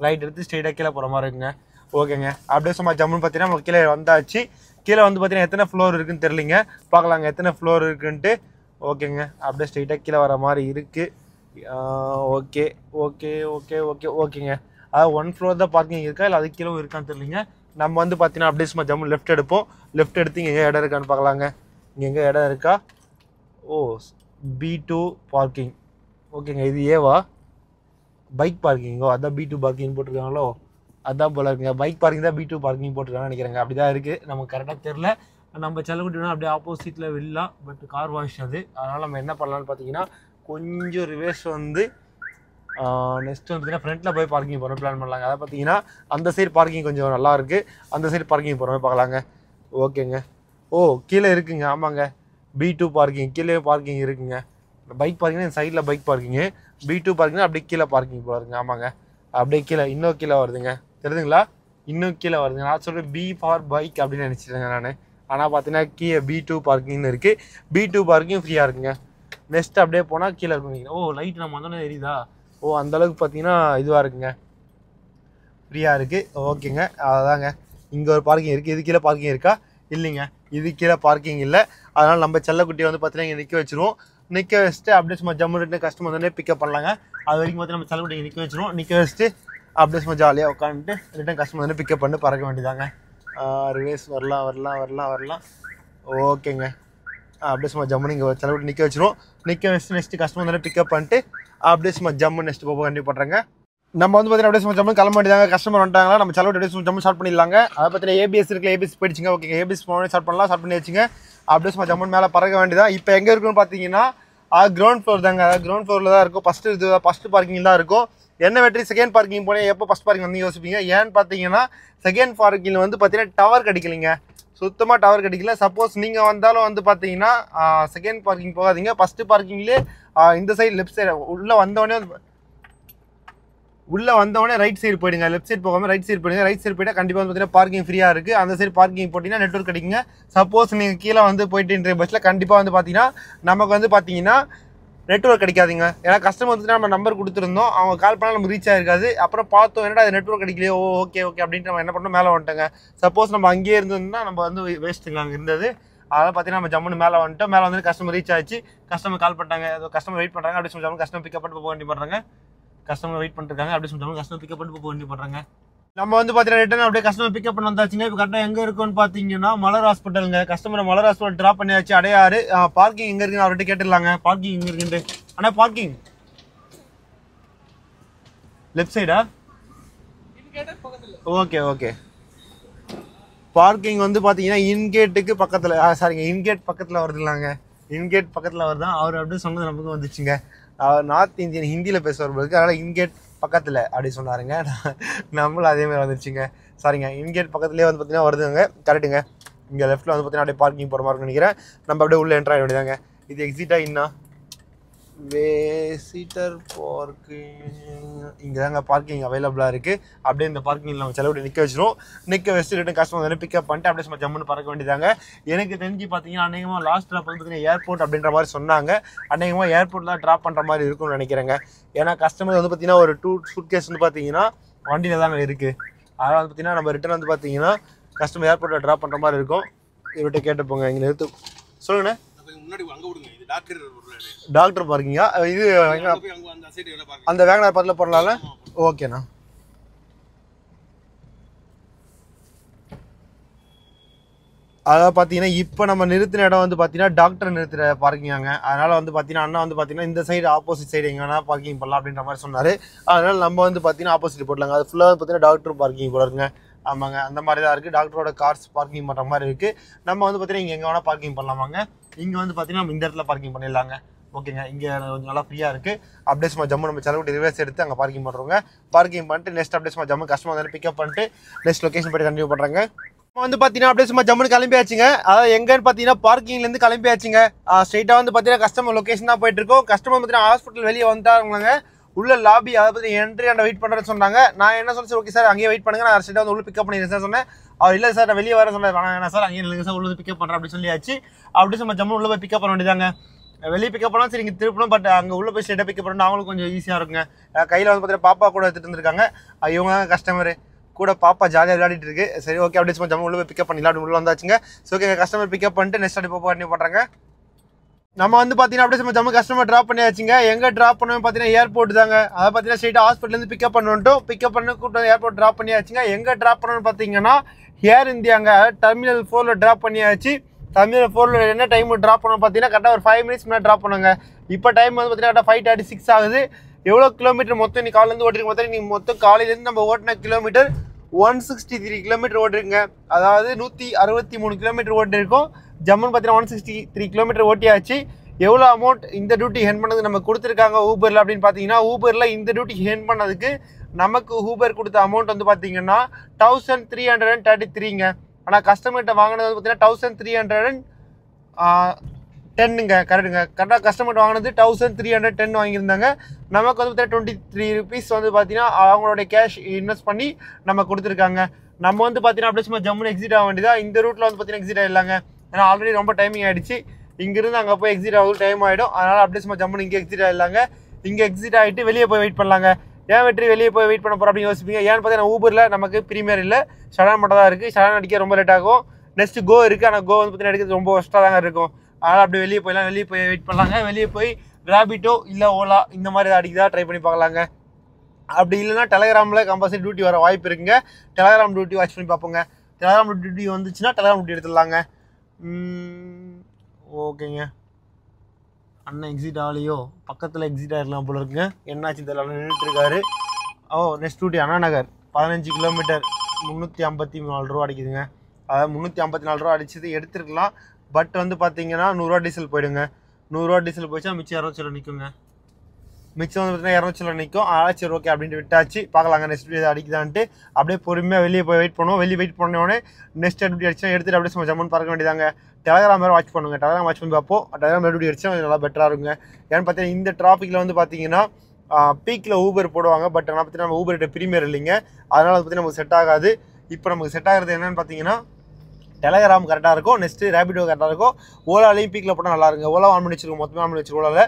ரைட் எடுத்து ஸ்ட்ரெயிட்டாக கீழே போகிற மாதிரி இருக்குங்க. ஓகேங்க, அப்படியே சும்மா ஜம்முன்னு பார்த்தீங்கன்னா நம்ம கீழே வந்தாச்சு. கீழே வந்து பார்த்தீங்கன்னா எத்தனை ஃப்ளோர் இருக்குன்னு தெரியலிங்க, பார்க்கலாங்க எத்தனை ஃப்ளோர் இருக்குன்ட்டு. ஓகேங்க, அப்படியே ஸ்ட்ரெயிட்டாக கீழே வர மாதிரி இருக்குது. ஓகேங்க. அதாவது 1 ஃப்ளோர் தான் பார்க்கிங் இருக்கா, இல்லை அது கீழே இருக்கான்னு தெரியலிங்க. நம்ம வந்து பார்த்தீங்கன்னா அப்படியே சும்மா ஜம்மு லெஃப்ட் எடுப்போம். லெஃப்ட் எடுத்து இங்கே எங்கே இடம் இருக்கான்னு பார்க்கலாங்க. இங்கே எங்கே இடம் இருக்கா? ஓ, B2 பார்க்கிங். ஓகேங்க, இது ஏவா பைக் பார்க்கிங்கோ? அதான் B2 பார்க்கிங் போட்டிருக்காங்களோ, அதான் போல இருக்குங்க. பைக் பார்க்கிங் தான் B2 பார்க்கிங் போட்டிருக்காங்கன்னு நினைக்கிறேங்க. அப்படி தான் இருக்குது, நமக்கு கரெக்டாக தெரில. நம்ம செல்லக்குட்டினா அப்படியே ஆப்போசிட்டில் விடலாம், பட் கார் வாஷ் அது. அதனால் நம்ம என்ன பண்ணலான்னு பார்த்தீங்கன்னா கொஞ்சம் ரிவேர்ஸ் வந்து நெக்ஸ்ட் வந்து பார்த்தீங்கன்னா ஃப்ரண்ட்டில் போய் பார்க்கிங் போகிற பிளான் பண்ணலாங்க. அதை பார்த்தீங்கன்னா அந்த சைடு பார்க்கிங் கொஞ்சம் நல்லா இருக்குது, அந்த சைடு பார்க்கிங் போகிற மாதிரி பார்க்கலாங்க. ஓகேங்க, ஓ கீழே இருக்குங்க. ஆமாங்க, B2 பார்க்கிங் கீழே பார்க்கிங் இருக்குங்க. பைக் பார்க்கிங் சைடில் பைக் பார்க்கிங்கு, B2 பார்க்கிங் அப்படியே கீழே பார்க்கிங் போகிறதுங்க. ஆமாங்க, அப்படியே கீழே இன்னும் கீழே வருதுங்க, தெரியுதுங்களா? இன்னும் கீழே வருதுங்க. நான் சொல்கிறேன் B ஃபார் பைக் அப்படின்னு நினச்சிட்டேங்க நான். ஆனால் பார்த்தீங்கன்னா கீழே B2 பார்க்கிங்னு இருக்குது. B2 பார்க்கிங் ஃப்ரீயாக இருக்குங்க. நெக்ஸ்ட் அப்படியே போனால் கீழே இருக்குங்க. ஓ லைட் நம்ம வந்தோன்னே தெரியுதா? ஓ அந்தளவுக்கு பார்த்தீங்கன்னா இதுவாக இருக்குங்க, ஃப்ரீயாக இருக்குது. ஓகேங்க, அதாங்க இங்கே ஒரு பார்க்கிங் இருக்குது. இது கீழே பார்க்கிங் இருக்கா? இல்லைங்க, இது கீழே பார்க்கிங் இல்லை. அதனால் நம்ம செல்லக்குட்டியை வந்து பார்த்தீங்கன்னா இங்கே நிற்க வச்சுருவோம். நிற்க வச்சுட்டு அப்படியே சும்மா ஜம்மு கஸ்டமர் வந்து பிக்கப் பண்ணலாங்க. அது வரைக்கும் பார்த்தீங்கன்னா நம்ம செல்லக்குட்டி இங்கே நிற்க வச்சுருவோம். நிற்க வச்சுட்டு அப்படியே சும்மா ஜாலியாக உட்காந்துட்டு ரிட்டன் கஸ்டமர் வந்து பிக்கப் பண்ணி பறக்க வேண்டியதாங்க. ரிவேஸ் வரலாம். ஓகேங்க, அப்படியே சும்மா ஜம்மு இங்கே செல்லக்குட்டி நிற்க வச்சுருவோம். நிற்க வச்சுட்டு நெக்ஸ்ட்டு கஸ்டமர் வந்து பிக்கப் பண்ணிட்டு அப்படியே சும்மா ஜம்மு நெக்ஸ்ட் போக வேண்டி பண்ணுறாங்க. நம்ம வந்து பார்த்தீங்கன்னா அப்படியே சும்மா ஜம்மு கிளம்ப வேண்டியதாங்க. கஸ்டமர் வந்துட்டாங்களா, நம்ம செலவு அப்படியே சும்மா ஜம்மு ஸ்டார்ட் பண்ணிடலாங்க. அதை பார்த்தீங்கன்னா ஏபிஎஸ் இருக்குல்ல, ஏபிஎஸ் போயிடுச்சுங்க. ஓகே, ஏபிஎஸ் ஸ்டார்ட் பண்ணி வச்சுங்க. அப்படியே சும்மா ஜம்மு மேலே பறக்க வேண்டியதான். இப்போ எங்கே இருக்குன்னு பார்த்தீங்கன்னா கிரவுண்ட் ஃப்ளோர் தாங்க. கிரவுண்ட் ஃப்ளோரில் தான் இருக்கும். ஃபஸ்ட்டு பார்க்கிங் தான் இருக்கும். என்ன வெற்றி செகண்ட் பார்க்கிங் போனேன், எப்போ ஃபஸ்ட் பார்க்கிங் வந்து யோசிப்பீங்க. ஏன்னு பார்த்தீங்கன்னா செகண்ட் பார்க்கிங்கில் வந்து பார்த்தீங்கன்னா டவர் கிடைக்கலிங்க, சுத்தமாக டவர் கிடைக்கல. சப்போஸ் நீங்கள் வந்தாலும் வந்து பார்த்தீங்கன்னா செகண்ட் பார்க்கிங் போகாதீங்க. ஃபஸ்ட்டு பார்க்கிங்லேயே இந்த சைடு லெஃப்ட் சைடு உள்ளே வந்தவொடனே ரைட் சைடு போயிடுங்க. லெஃப்ட் சைடு போகாமல் ரைட் சைடு போயிடுங்க. ரைட் சைடு போய்ட்டால் கண்டிப்பாக வந்து பார்த்தீங்கன்னா பார்க்கிங் ஃப்ரீயாக இருக்குது. அந்த சைடு பார்க்கிங் போட்டிங்கன்னா நெட்வொர்க் கிடைக்குங்க. சப்போஸ் நீங்கள் கீழே வந்து போயிட்டு பஸ்ஸில் கண்டிப்பாக வந்து பார்த்தீங்கன்னா நமக்கு வந்து பார்த்தீங்கன்னா நெட்வொர்க் கிடைக்காதுங்க. ஏன்னா கஸ்டமர் வந்து நம்ம நம்பர் கொடுத்துருந்தோம், அவங்க கால் பண்ணால் நமக்கு ரீச் ஆகிருக்காது. அப்புறம் பார்த்தோம் என்னடா அது நெட்வொர்க் கிடைக்கலையோ, ஓகே அப்படின்ட்டு நம்ம என்ன பண்ணோம், மேலே வந்துட்டோங்க. சப்போஸ் நம்ம அங்கேயே இருந்தோம்னா நம்ம வந்து வேஸ்ட்டுங்க அங்கே இருந்தது. அதனால் பார்த்தீங்கன்னா நம்ம ஜம்முன்னு மேலே வந்துட்டோம். மேலே வந்து கஸ்டமர் ரீச் ஆச்சு. கஸ்டமர் கால் பண்ணிட்டாங்க, கஸ்டமர் வெயிட் பண்ணுறாங்க. அப்படி சொல்லி கஸ்டமர் பிக்கப் பண்ணிட்டு போக வேண்டி பண்ணுறாங்க. கஸ்டமர் வெயிட் பண்ணிருக்காங்க. அப்படி சொல்லி கஸ்டமர் பிக்கப் பண்ணிட்டு போக வேண்டி பண்ணுறாங்க. நம்ம வந்து பார்த்தீங்கன்னா ரிட்டர்ன் அப்படியே கஸ்டமர் பிக்கப் பண்ண வந்தாச்சுங்க. இப்போ கரெக்டாக எங்கே இருக்குன்னு பார்த்தீங்கன்னா மலர் ஹாஸ்பிட்டலுங்க. கஸ்டமரை மலர் ஹாஸ்பிட்டல் ட்ராப் பண்ணியாச்சு. அடையாறு. பார்க்கிங் எங்கே இருக்குன்னு அவர்கிட்ட கேட்டுடலாங்க. பார்க்கிங் எங்கே இருக்குன்ட்டு. ஆனால் பார்க்கிங் லெஃப்ட் சைடா? ஓகே. பார்க்கிங் வந்து பார்த்தீங்கன்னா இன்கேட்டுக்கு பக்கத்தில், சாரிங்க இன்கேட் பக்கத்தில் வருதுலாங்க. இன்கேட் பக்கத்தில் வருதான். அவர் அப்படியே சொன்னது நமக்கு வந்துச்சுங்க. அவர் நார்த் இந்தியன் ஹிந்தியில் பேசுகிறவர்களுக்கு, அதனால் இன்கேட் பக்கத்தில் அப்படி சொன்னாருங்க. நம்மளும் அதேமாதிரி வந்துருச்சுங்க. சாரிங்க, இன்கேட் பக்கத்துலேயே வந்து பார்த்தீங்கன்னா வருதுங்க. கரெக்டுங்க. இங்கே லெஃப்ட்டில் வந்து பார்த்தீங்கன்னா அப்படியே பார்க்கிங் போகிற மாதிரி நினைக்கிறேன். நம்ம அப்படியே உள்ளே என்ட்ரு ஆக வேண்டியதாங்க. இது எக்ஸிட்டாக இன்னா விசிட்டர் பார்க்கிங், இங்கே தாங்க பார்க்கிங் அவைலபிளாக இருக்குது. அப்படியே இந்த பார்க்கிங்கில் நம்ம செலவு நிற்க வச்சிரும். நிற்க வச்சுட்டு ரிட்டன் கஸ்டமர் வந்து பிக்கப் பண்ணிட்டு அப்படியே சும்மா ஜம்முன்னு பறக்க வேண்டியதாங்க. எனக்கு தெரிஞ்சு பார்த்தீங்கன்னா அநேகமாக லாஸ்ட் ட்ராப் வந்து பார்த்தீங்கன்னா ஏர்போர்ட் அப்படின்ற மாதிரி சொன்னாங்க. அநேகமாக ஏர்போர்ட்டில் தான் ட்ராப் பண்ணுற மாதிரி இருக்கும்னு நினைக்கிறேங்க. ஏன்னா கஸ்டமர் வந்து பார்த்தீங்கன்னா ஒரு 2 சூட்கேஸ் வந்து பார்த்தீங்கன்னா வண்டியில் தாங்க இருக்குது. அதனால் வந்து பார்த்தீங்கன்னா நம்ம ரிட்டன் வந்து பார்த்தீங்கன்னா கஸ்டமர் ஏர்போர்ட்டில் ட்ராப் பண்ணுற மாதிரி இருக்கும். இவர்கிட்ட கேட்டுப்போங்க. இங்கே நிறுத்து சொல்லுங்கண்ணே. டாக்டர் பார்க்கிங்கா? இது அந்த வேகனார் பார்க்கில் போடலாம்ல? ஓகேண்ணா. அதாவது பார்த்தீங்கன்னா இப்போ நம்ம நிறுத்தின இடம் வந்து பார்த்தீங்கன்னா டாக்டர் நிறுத்துகிற பார்க்கிங்காங்க. அதனால் வந்து பார்த்தீங்கன்னா அண்ணா வந்து பார்த்தீங்கன்னா இந்த சைடு ஆப்போசிட் சைடு எங்கே வேணால் பார்க்கிங் பண்ணலாம் அப்படின்ற மாதிரி சொன்னார். அதனால் நம்ம வந்து பார்த்தீங்கன்னா ஆப்போசிட் போடலாங்க. அது ஃபுல்லாக பார்த்தீங்கன்னா டாக்டர் பார்க்கிங் போல இருக்குங்க. ஆமாங்க, அந்த மாதிரி தான் இருக்குது. டாக்டரோட கார்ஸ் பார்க்கிங் பண்ணுற மாதிரி இருக்குது. நம்ம வந்து பார்த்தீங்கன்னா இங்கே எங்கே வேணால் பார்க்கிங் பண்ணலாமாங்க. இங்கே வந்து பார்த்தீங்கன்னா நம்ம இந்த இடத்துல பார்க்கிங் பண்ணிடலாங்க. ஓகேங்க, இங்கே கொஞ்சம் நல்லா ஃப்ரீயாக இருக்குது. அப்படியே சும்மா ஜம்மு நம்ம செலவு ரிவர்ஸ் எடுத்து அங்கே பார்க்கிங் பண்ணுறோங்க. பார்க்கிங் பண்ணிட்டு நெக்ஸ்ட் அப்படியே சும்மா ஜம்மு கஸ்டமர் வந்து பிக்கப் பண்ணிட்டு நெக்ஸ்ட் லொக்கேஷன் போய்ட்டு கண்டினியூ பண்ணுறாங்க. வந்து பார்த்தீங்கன்னா அப்படியே சும்மா ஜம்முன்னு கிளம்பியாச்சுங்க. அதாவது எங்கன்னு பார்த்தீங்கன்னா பார்க்கிங்லேருந்து கிளம்பியாச்சுங்க. ஸ்ட்ரைட்டாக வந்து பார்த்தீங்கன்னா கஸ்டமர் லொக்கேஷன் தான் போயிட்டு இருக்கோம். கஸ்டமர் பார்த்தீங்கன்னா ஹாஸ்பிட்டல் வெளியே வந்துட்டாங்க. உள்ள லாபி அதை பற்றி என்ட்ரி அண்ட் வெயிட் பண்ணுறேன்னு சொன்னாங்க. நான் என்ன சொன்னேன், ஓகே சார் அங்கேயே வெயிட் பண்ணுங்க, நான் ஸ்ட்ரைட்டாக வந்து உள்ள பிக்கப் பண்ணிடுறேன் சார் சொன்னேன். அவர் இல்லை சார் நான் வெளியே வர சொன்னேன். வேணாம் சார் அங்கேயே இல்லைங்க சார் உள்ள பிக்கப் பண்ணுறேன் அப்படின்னு சொல்லியாச்சு. அப்படியே சும்மா ஜம்மு உள்ள போய் பிக்கப் பண்ண வேண்டியதாங்க. வெளியே பிக்கப் பண்ணால் சரி இங்கே திருப்பணும், பட் அங்கே உள்ள போய் ஸ்ட்ரைட்டாக பிக்கப் பண்ணணும் அவங்களுக்கு கொஞ்சம் ஈஸியாக இருக்குங்க. கையில் வந்து பார்த்தீங்கன்னா பாப்பா கூட எடுத்துகிட்டு இருந்திருக்காங்க. இவங்க கஸ்டமர் கூட பாப்பா ஜாலியாக விளையாடிட்டு இருக்கு. சரி ஓகே அப்படியே சும்மா ஜம்மு உள்ள போய் பிக்கப் பண்ணிடலாம் அப்படின்னு உள்ள வந்தாச்சுங்க. ஸோ ஓகே கஸ்டமர் பிக்கப் பண்ணிட்டு நெக்ஸ்ட் அப்படி பண்ணி பண்ணுறாங்க. நம்ம வந்து பார்த்தீங்கன்னா அப்படியே சும்மா ஜம்மு கஸ்டமர் ட்ராப் பண்ணியாச்சுங்க. எங்கே ட்ராப் பண்ணுவோம் பார்த்தீங்கன்னா ஏர்போர்ட் தாங்க. அதை பார்த்தீங்கன்னா ஸ்ட்ரைட்டாக ஹாஸ்பிட்டலேருந்து பிக்கப் பண்ணிட்டோம். பிக்கப் பண்ணி கூப்பிட்டு ஏர்போர்ட் ட்ராப் பண்ணியாச்சுங்க. எங்கே ட்ராப் பண்ணணும்னு பார்த்தீங்கன்னா ஏர் இந்தியாங்க டெர்மினல் 4 ட்ராப் பண்ணியாச்சு. டெர்மினல் 4 என்ன டைம் ட்ராப் பண்ணணும் பார்த்தீங்கன்னா கரெக்டாக ஒரு 5 மினிட்ஸ் முன்னாடி ட்ராப் பண்ணுங்க. இப்போ டைம் வந்து பார்த்தீங்கன்னா 5:36 ஆகுது. எவ்வளோ கிலோமீட்டர் மொத்தம் நீ காலையிலேருந்து ஓட்டிருக்கு பார்த்தா நீங்கள் மொத்தம் காலையிலேருந்து நம்ம ஓட்டின கிலோமீட்டர் 163 கிலோமீட்டர் ஓட்டிருக்குங்க. அதாவது 163 கிலோமீட்டர் ஓட்டிருக்கோம். ஜம்முன்னு பார்த்தீங்கன்னா 163 கிலோமீட்டர் ஓட்டியாச்சு. எவ்வளோ அமௌண்ட் இந்த டியூட்டி ஹெண்ட் பண்ணதுக்கு நம்ம கொடுத்துருக்காங்க ஊபரில் அப்படின்னு பார்த்தீங்கன்னா, ஊபரில் இந்த டியூட்டி ஹெண்ட் பண்ணதுக்கு நமக்கு ஊபர் கொடுத்த அமௌண்ட் வந்து பார்த்தீங்கன்னா 1333ங்க. ஆனால் கஸ்டமர்கிட்ட வாங்கினது வந்து பார்த்தீங்கன்னா 1310ங்க. கரெக்டாக கஸ்டமர்கிட்ட வாங்கினது 1310 வாங்கியிருந்தாங்க. நமக்கு வந்து பார்த்தீங்கன்னா 23 rupees வந்து பார்த்தீங்கன்னா அவங்களுடைய கேஷ் இன்வெஸ்ட் பண்ணி நம்ம கொடுத்துருக்காங்க. நம்ம வந்து பார்த்தீங்கன்னா அப்படியே சும்மா ஜம்முன்னு எக்ஸிட் ஆக வேண்டியதா. இந்த ரூட்டில் வந்து பார்த்தீங்கன்னா எக்ஸிட் ஆகிடலாங்க. ஏன்னா ஆல்ரெடி ரொம்ப டைமிங் ஆகிடுச்சு. இங்கிருந்து அங்கே போய் எக்ஸிட் ஆகுது டைம் ஆகிடும். அதனால் அப்படியே சும்மா ஜம்முன்னு இங்கே எக்ஸிட் ஆகிடலாங்க. இங்கே எக்ஸிட் ஆகிட்டு வெளியே போய் வெயிட் பண்ணலாங்க. ஏன் வெளியே போய் வெயிட் பண்ண போகிறோம் அப்படின்னு யோசிப்பீங்க. ஏன்னு பார்த்தீங்கன்னா ஊபரில் நமக்கு ப்ரீமியர் இல்லை, ஷடான் மட்டும் தான் இருக்குது. ஷடான் அடிக்க ரொம்ப லேட் ஆகும். நெக்ஸ்ட்டு கோ இருக்குது. ஆனால் கோ வந்து பார்த்தீங்கன்னா அடிக்கிறது ரொம்ப ஒஸ்ட்டாக தாங்க இருக்கும். அதனால் அப்படி வெளியே போயிடலாம். வெளியே போய் வெயிட் பண்ணலாங்க. வெளியே போய் ராபிட்டோ இல்லை ஓலா இந்த மாதிரி அடிக்கிறதா ட்ரை பண்ணி பார்க்கலாங்க. அப்படி இல்லைன்னா டெலகிராமில் கம்பல்சரி டியூட்டி வர வாய்ப்பு இருக்குங்க. டெலகிராம் டியூட்டி வாட்ச் பண்ணி பார்ப்போங்க. டெலகிராம் டியூட்டி வந்துச்சுன்னா டெலகிராம் டியூட்டி எடுத்துடலாங்க. ஓகேங்க. அண்ணன் எக்ஸிட் ஆகலையோ, பக்கத்தில் எக்ஸிட் ஆகிடலாம் போல இருக்குங்க. என்னாச்சு தெரியல, நின்றுட்டு இருக்காரு. Next duty Anna Nagar 15 kilometre 354 ரூபா அடிக்குதுங்க. அதாவது 354 ரூபா அடிச்சது எடுத்துருக்கலாம். பட் வந்து பார்த்தீங்கன்னா 100 ரூபா டீசல் போயிடுங்க. 100 ரூபா டீசல் போயிடுச்சா மிச்சம் 200 நிற்குங்க. மிச்சம் வந்து பார்த்தீங்கன்னா 200 நிற்கும். சரி ஓகே அப்படின்ட்டு விட்டாச்சு. பார்க்கலாங்க நெக்ஸ்ட் டியூட்டி அடிக்குதான்ட்டு. அப்படியே பொறுமையாக வெளியே போய் வெயிட் பண்ணுவோம். வெளியே வெயிட் பண்ணோடனே நெக்ஸ்ட் டியூட்டி அடிச்சா எடுத்துகிட்டு அப்படியே சும்மா ஜம்முன்னு பார்க்க வேண்டியதாங்க. டெலகிராம் வேறு வாட்ச் பண்ணுங்க. டெலகிராம் வாட்ச் பண்ணி பார்ப்போம். டெலகிராம் டியூட்டி அடிச்சா நல்லா பெட்டராக இருக்குங்க. ஏன்னு பார்த்தீங்கன்னா இந்த டிராஃபிக்கில் வந்து பார்த்தீங்கன்னா பீக்கில் ஊபர் போடுவாங்க. பட் ஆனால் பார்த்தீங்கன்னா நம்ம ஊபர்கிட்ட ப்ரீமியர் இல்லைங்க. அதனால் அது பார்த்தீங்கன்னா நமக்கு செட் ஆகாது. இப்போ நமக்கு செட் ஆகிறது என்னென்னு பார்த்தீங்கன்னா டெலகிராம் கரெக்டாக இருக்கும். நெக்ஸ்ட்டு ரேபிடோ கரெக்டாக இருக்கும். ஓலாலையும் பீக்கில் போட்டால் நல்லா இருக்குங்க. ஓலா ஆன் பண்ணி வச்சிருக்கோம், மொத்தமாக ஆன் பண்ணி வச்சிருக்கோம். ஓலாவில்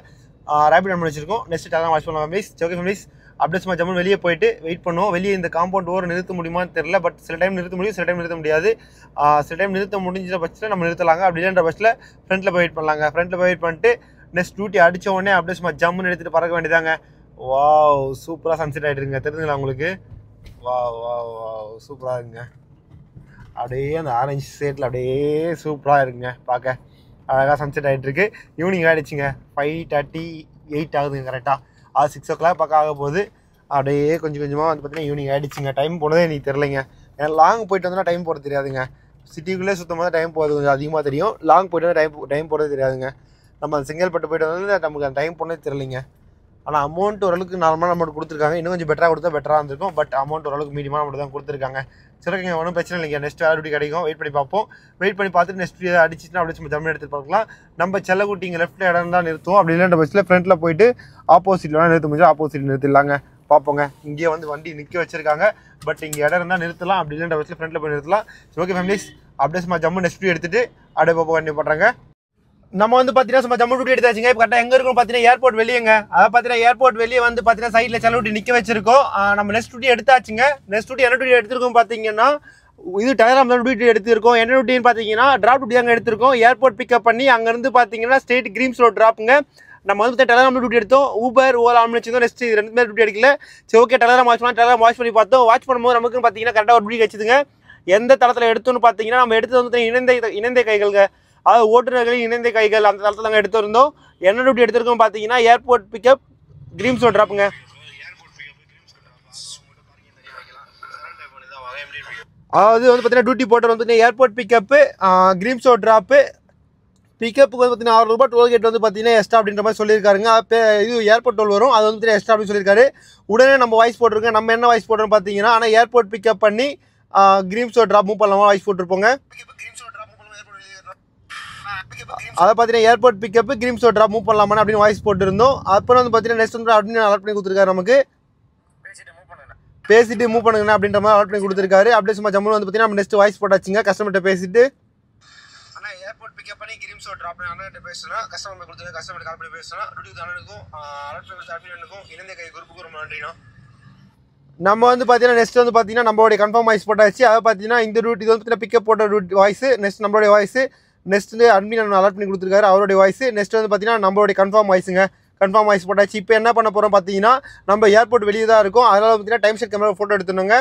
ரேபிட் ஆன் பண்ணி வச்சிருக்கோம். நெக்ஸ்ட் டெலகிராம் வாட்ச் பண்ணலாம் ஃபேமிலிஸ். ஓகே ஃபேமிலிஸ், அப்படியே சும்மா ஜம்முன்னு வெளியே போயிட்டு வெயிட் பண்ணுவோம். வெளியே இந்த காம்பவுண்ட் ஓவர் நிறுத்த முடியுமான்னு தெரியல. பட் சில டைம் நிறுத்த முடியும், சில டைம் நிறுத்த முடியாது. சில டைம் நிறுத்த முடிஞ்ச பட்சத்தில் நம்ம நிறுத்தலாங்க. அப்படி இல்லைன்ற பட்சத்தில் ஃப்ரண்ட்டில் போய் வெயிட் பண்ணலாங்க. ஃப்ரண்ட்டில் போய் வெயிட் பண்ணிட்டு நெக்ஸ்ட் டியூட்டி அடித்த உடனே அப்படியே சும்மா ஜம்முன்னு எடுத்துகிட்டு பறக்க வேண்டியதாங்க. வாவ் சூப்பராக சன்செட் ஆகிட்டுருங்க. தெரிஞ்சுங்களா உங்களுக்கு? வாவ் வாவ் வாவ் சூப்பராக இருக்குங்க. அப்படியே அந்த ஆரஞ்சு ஷேட்டில் அப்படியே சூப்பராக இருக்குங்க. பார்க்க அழகாக சன்செட் ஆகிட்டுருக்கு. ஈவினிங் ஆகிடுச்சிங்க. 5:38 ஆகுதுங்க கரெக்டாக. அது 6 o'clock பக்கம் ஆக போகுது. அப்படியே கொஞ்சம் கொஞ்சமாக வந்து பார்த்தீங்கன்னா ஈவினிங் ஆகிடுச்சிங்க. டைம் போனதே எனக்கு தெரிலைங்க. ஏன்னா லாங் போயிட்டு வந்தால் டைம் போகிறது தெரியாதுங்க. சிட்டிக்குள்ளே சுத்தம் போது டைம் போகிறது கொஞ்சம் அதிகமாக தெரியும். லாங் போய்ட்டு வந்து டைம் போகிறது தெரியாதுங்க. நம்ம செங்கல்பட்டு போய்ட்டு வந்து நமக்கு அந்த டைம் போனதே தெரிலிங்க. ஆனால் அமௌண்ட் ஓரளவுக்கு நார்மலான அமௌண்ட் கொடுத்துருக்காங்க. இன்னும் கொஞ்சம் பெட்டராக கொடுத்தா பெட்டராக இருந்திருக்கும். பட் அமௌண்ட் ஓரளவுக்கு மீடியமான அமௌண்ட் தான் கொடுத்துருக்காங்க. சரிங்க, ஒன்றும் பிரச்சனை இல்லைங்க. நெக்ஸ்ட் வேறு டியூட்டி கிடைக்கும். வெயிட் பண்ணி பார்ப்போம். வெயிட் பண்ணி பார்த்துட்டு நெக்ஸ்ட் அடிச்சுன்னா அப்படியே சும்மா ஜம்முன்னு எடுத்துகிட்டு பார்க்கலாம். நம்ம செல்லக்குட்டி இங்கே லெஃப்ட்டில் இடம் தான் நிறுத்துவோம். அப்படி இல்லைன்ற பஸ்ஸில் ஃப்ரண்ட்டில் போயிட்டு ஆப்போசிட்டில் வேணால் நிறுத்த முடியும். ஆப்போசிட் நிறுத்திடலாங்க. பார்ப்போங்க. இங்கே வந்து வண்டி நிற்க வச்சிருக்காங்க. பட் இங்கே இடம் இருந்தால் நிறுத்தலாம். அப்படி இல்லைன்ற பஸ்ஸில் ஃப்ரண்ட்டில் போய் நிறுத்தலாம். ஓகே ஃபேமிலிஸ், அப்படியே சும்மா ஜம்மு நெக்ஸ்ட் எடுத்துகிட்டு அப்படியே பார்ப்போம். கண்டிப்பாக பண்ணுறாங்க. நம்ம வந்து பார்த்தீங்கன்னா சும்மா ஜம்மு டியூட்டி எடுத்தாச்சுங்க. இப்போ கரெக்டாக எங்கே இருக்கும் பார்த்தீங்கன்னா ஏர்போர்ட் வெளியேங்க. அதை பார்த்தீங்கன்னா ஏர்போர்ட் வெளியே வந்து பார்த்தீங்கன்னா சைடில் செல்லக்குட்டி நிற்க வச்சிருக்கோம். நம்ம நெக்ஸ்ட் டியூட்டி எடுத்தாச்சுங்க. நெக்ஸ்ட் டியூட்டி என்ன டியூட்டி எடுத்திருக்கோம் பார்த்தீங்கன்னா இது டெலகிராம் டியூட்டி எடுத்திருக்கோம். என்ன டியூட்டின்னு பார்த்தீங்கன்னா ட்ராப் டியூட்டி அங்கே எடுத்திருக்கோம். ஏர்போர்ட் பிக்கப் பண்ணி அங்கேருந்து பார்த்தீங்கன்னா ஸ்ட்ரெயிட் கிரீம்ஸ் ரோட் ட்ராப்புங்க. நம்ம வந்து டெலகிராம் டியூட்டி எடுத்தோம். ஊபர் ஓலா ஆன் வச்சிருந்தோம். நெக்ஸ்ட் 2 பேர் டியூட்டி எடுக்கல. சரி ஓகே டெலகிராம் வாட்ச் பண்ணலாம். டெலகிராம் வாட்ச் பண்ணி பார்த்தோம். வாட்ச் பண்ணும்போது நமக்கு பார்த்தீங்கன்னா கரெக்டாக ஒரு டியூட்டி வச்சுதுங்க. எந்த தளத்தில் எடுத்தோன்னு பார்த்தீங்கன்னா நம்ம எடுத்து வந்து இணைந்த கைகளுங்க. அதாவது ஓட்டுநர்களின் இணைந்த கைகள் அந்த தளத்தில் நாங்கள் எடுத்திருந்தோம். என்ன டியூட்டி எடுத்திருக்கோம் பார்த்தீங்கன்னா ஏர்போர்ட் பிக்கப் கிரீம்ஸ் ரோட் ட்ராப்புங்க. அதாவது வந்து பார்த்தீங்கன்னா டியூட்டி போட்டர் வந்து airport pickup Greams road drop. பிக்கப்புக்கு வந்து பார்த்தீங்கன்னா 6 ரூபா. டோல்கேட் வந்து பார்த்தீங்கன்னா எக்ஸ்ட்ரா அப்படின்ற மாதிரி சொல்லியிருக்காருங்க. அப்போ இது ஏர்போர்ட் டோல் வரும். அது வந்து எக்ஸ்ட்ரா அப்படின்னு சொல்லியிருக்காரு. உடனே நம்ம வாய்ஸ் போட்டிருக்கோம். நம்ம என்ன வாய்ஸ் போடுறோம்னு பார்த்தீங்கன்னா ஆனால் ஏர்போர்ட் பிக்கப் பண்ணி கிரீம்ஸோ ட்ராப் மூவ் பண்ணலாமா வாய்ஸ் போட்டுருப்போங்க. அதை பார்த்தீங்கன்னா ஏர்போர்ட் பிக்கப் கிரீம்ஸோ ட்ராப் மூவ் பண்ணலாமா அப்படின்னு வாய்ஸ் போட்டுருந்தோம். அப்புறம் வந்து பார்த்தீங்கன்னா நெக்ஸ்ட் வந்து அப்படின்னு அலர்ட் பண்ணி கொடுத்துருக்காரு நமக்கு. பேசிட்டு மூவ் பண்ணுங்கண்ணா அப்படின்ற மாதிரி அலர்ட் பண்ணி கொடுத்துருக்காரு. அப்படியே சும்மா ஜம்முன்னு வந்து பார்த்தீங்கன்னா நம்ம நெக்ஸ்ட் வாய்ஸ் போட்டாச்சுங்க கஸ்டமர்கிட்ட பேசிட்டு. ஆனால் ஏர்போர்ட் பிக்கப் பண்ணி கிரீம்ஸோ ட்ராப் அண்ணன்கிட்ட பேசுகிறேன், கஸ்டமர் கொடுத்துருக்க கஸ்டமர் கால் பண்ணி பேசுகிறேன். டியூட்டி அண்ணனுக்கும் அலர்ட் பண்ணி இணைந்த கை குரூப்புக்கும் ரொம்ப நன்றிண்ணா. நம்ம வந்து பார்த்தீங்கன்னா நெக்ஸ்ட் வந்து பார்த்தீங்கன்னா நம்மளுடைய கன்ஃபார்ம் வாய்ஸ் போட்டாச்சு. அதை பார்த்தீங்கன்னா இந்த ரூட் இது வந்து பார்த்தீங்கன்னா பிக்கப் போட்ட ரூட் வாய்ஸ், நெக்ஸ்ட் நம்மளுடைய வாய்ஸ், நெக்ஸ்ட் வந்து அட்மின் அலர்ட் பண்ணி கொடுத்துருக்காரு அவருடைய வாய்ஸ், நெக்ஸ்ட் வந்து பார்த்தீங்கன்னா நம்மளுடைய கன்ஃபார்ம் வாய்ஸுங்க. கன்ஃபார்ம் வாய்ஸ் போட்டாச்சு. இப்போ என்ன பண்ண போகிறோம் பார்த்தீங்கன்னா நம்ம ஏர்போர்ட் வெளியே தான் இருக்கும். அதனால் பார்த்தீங்கன்னா டைம் செட் கேமரா ஃபோட்டோ எடுத்துணுங்க.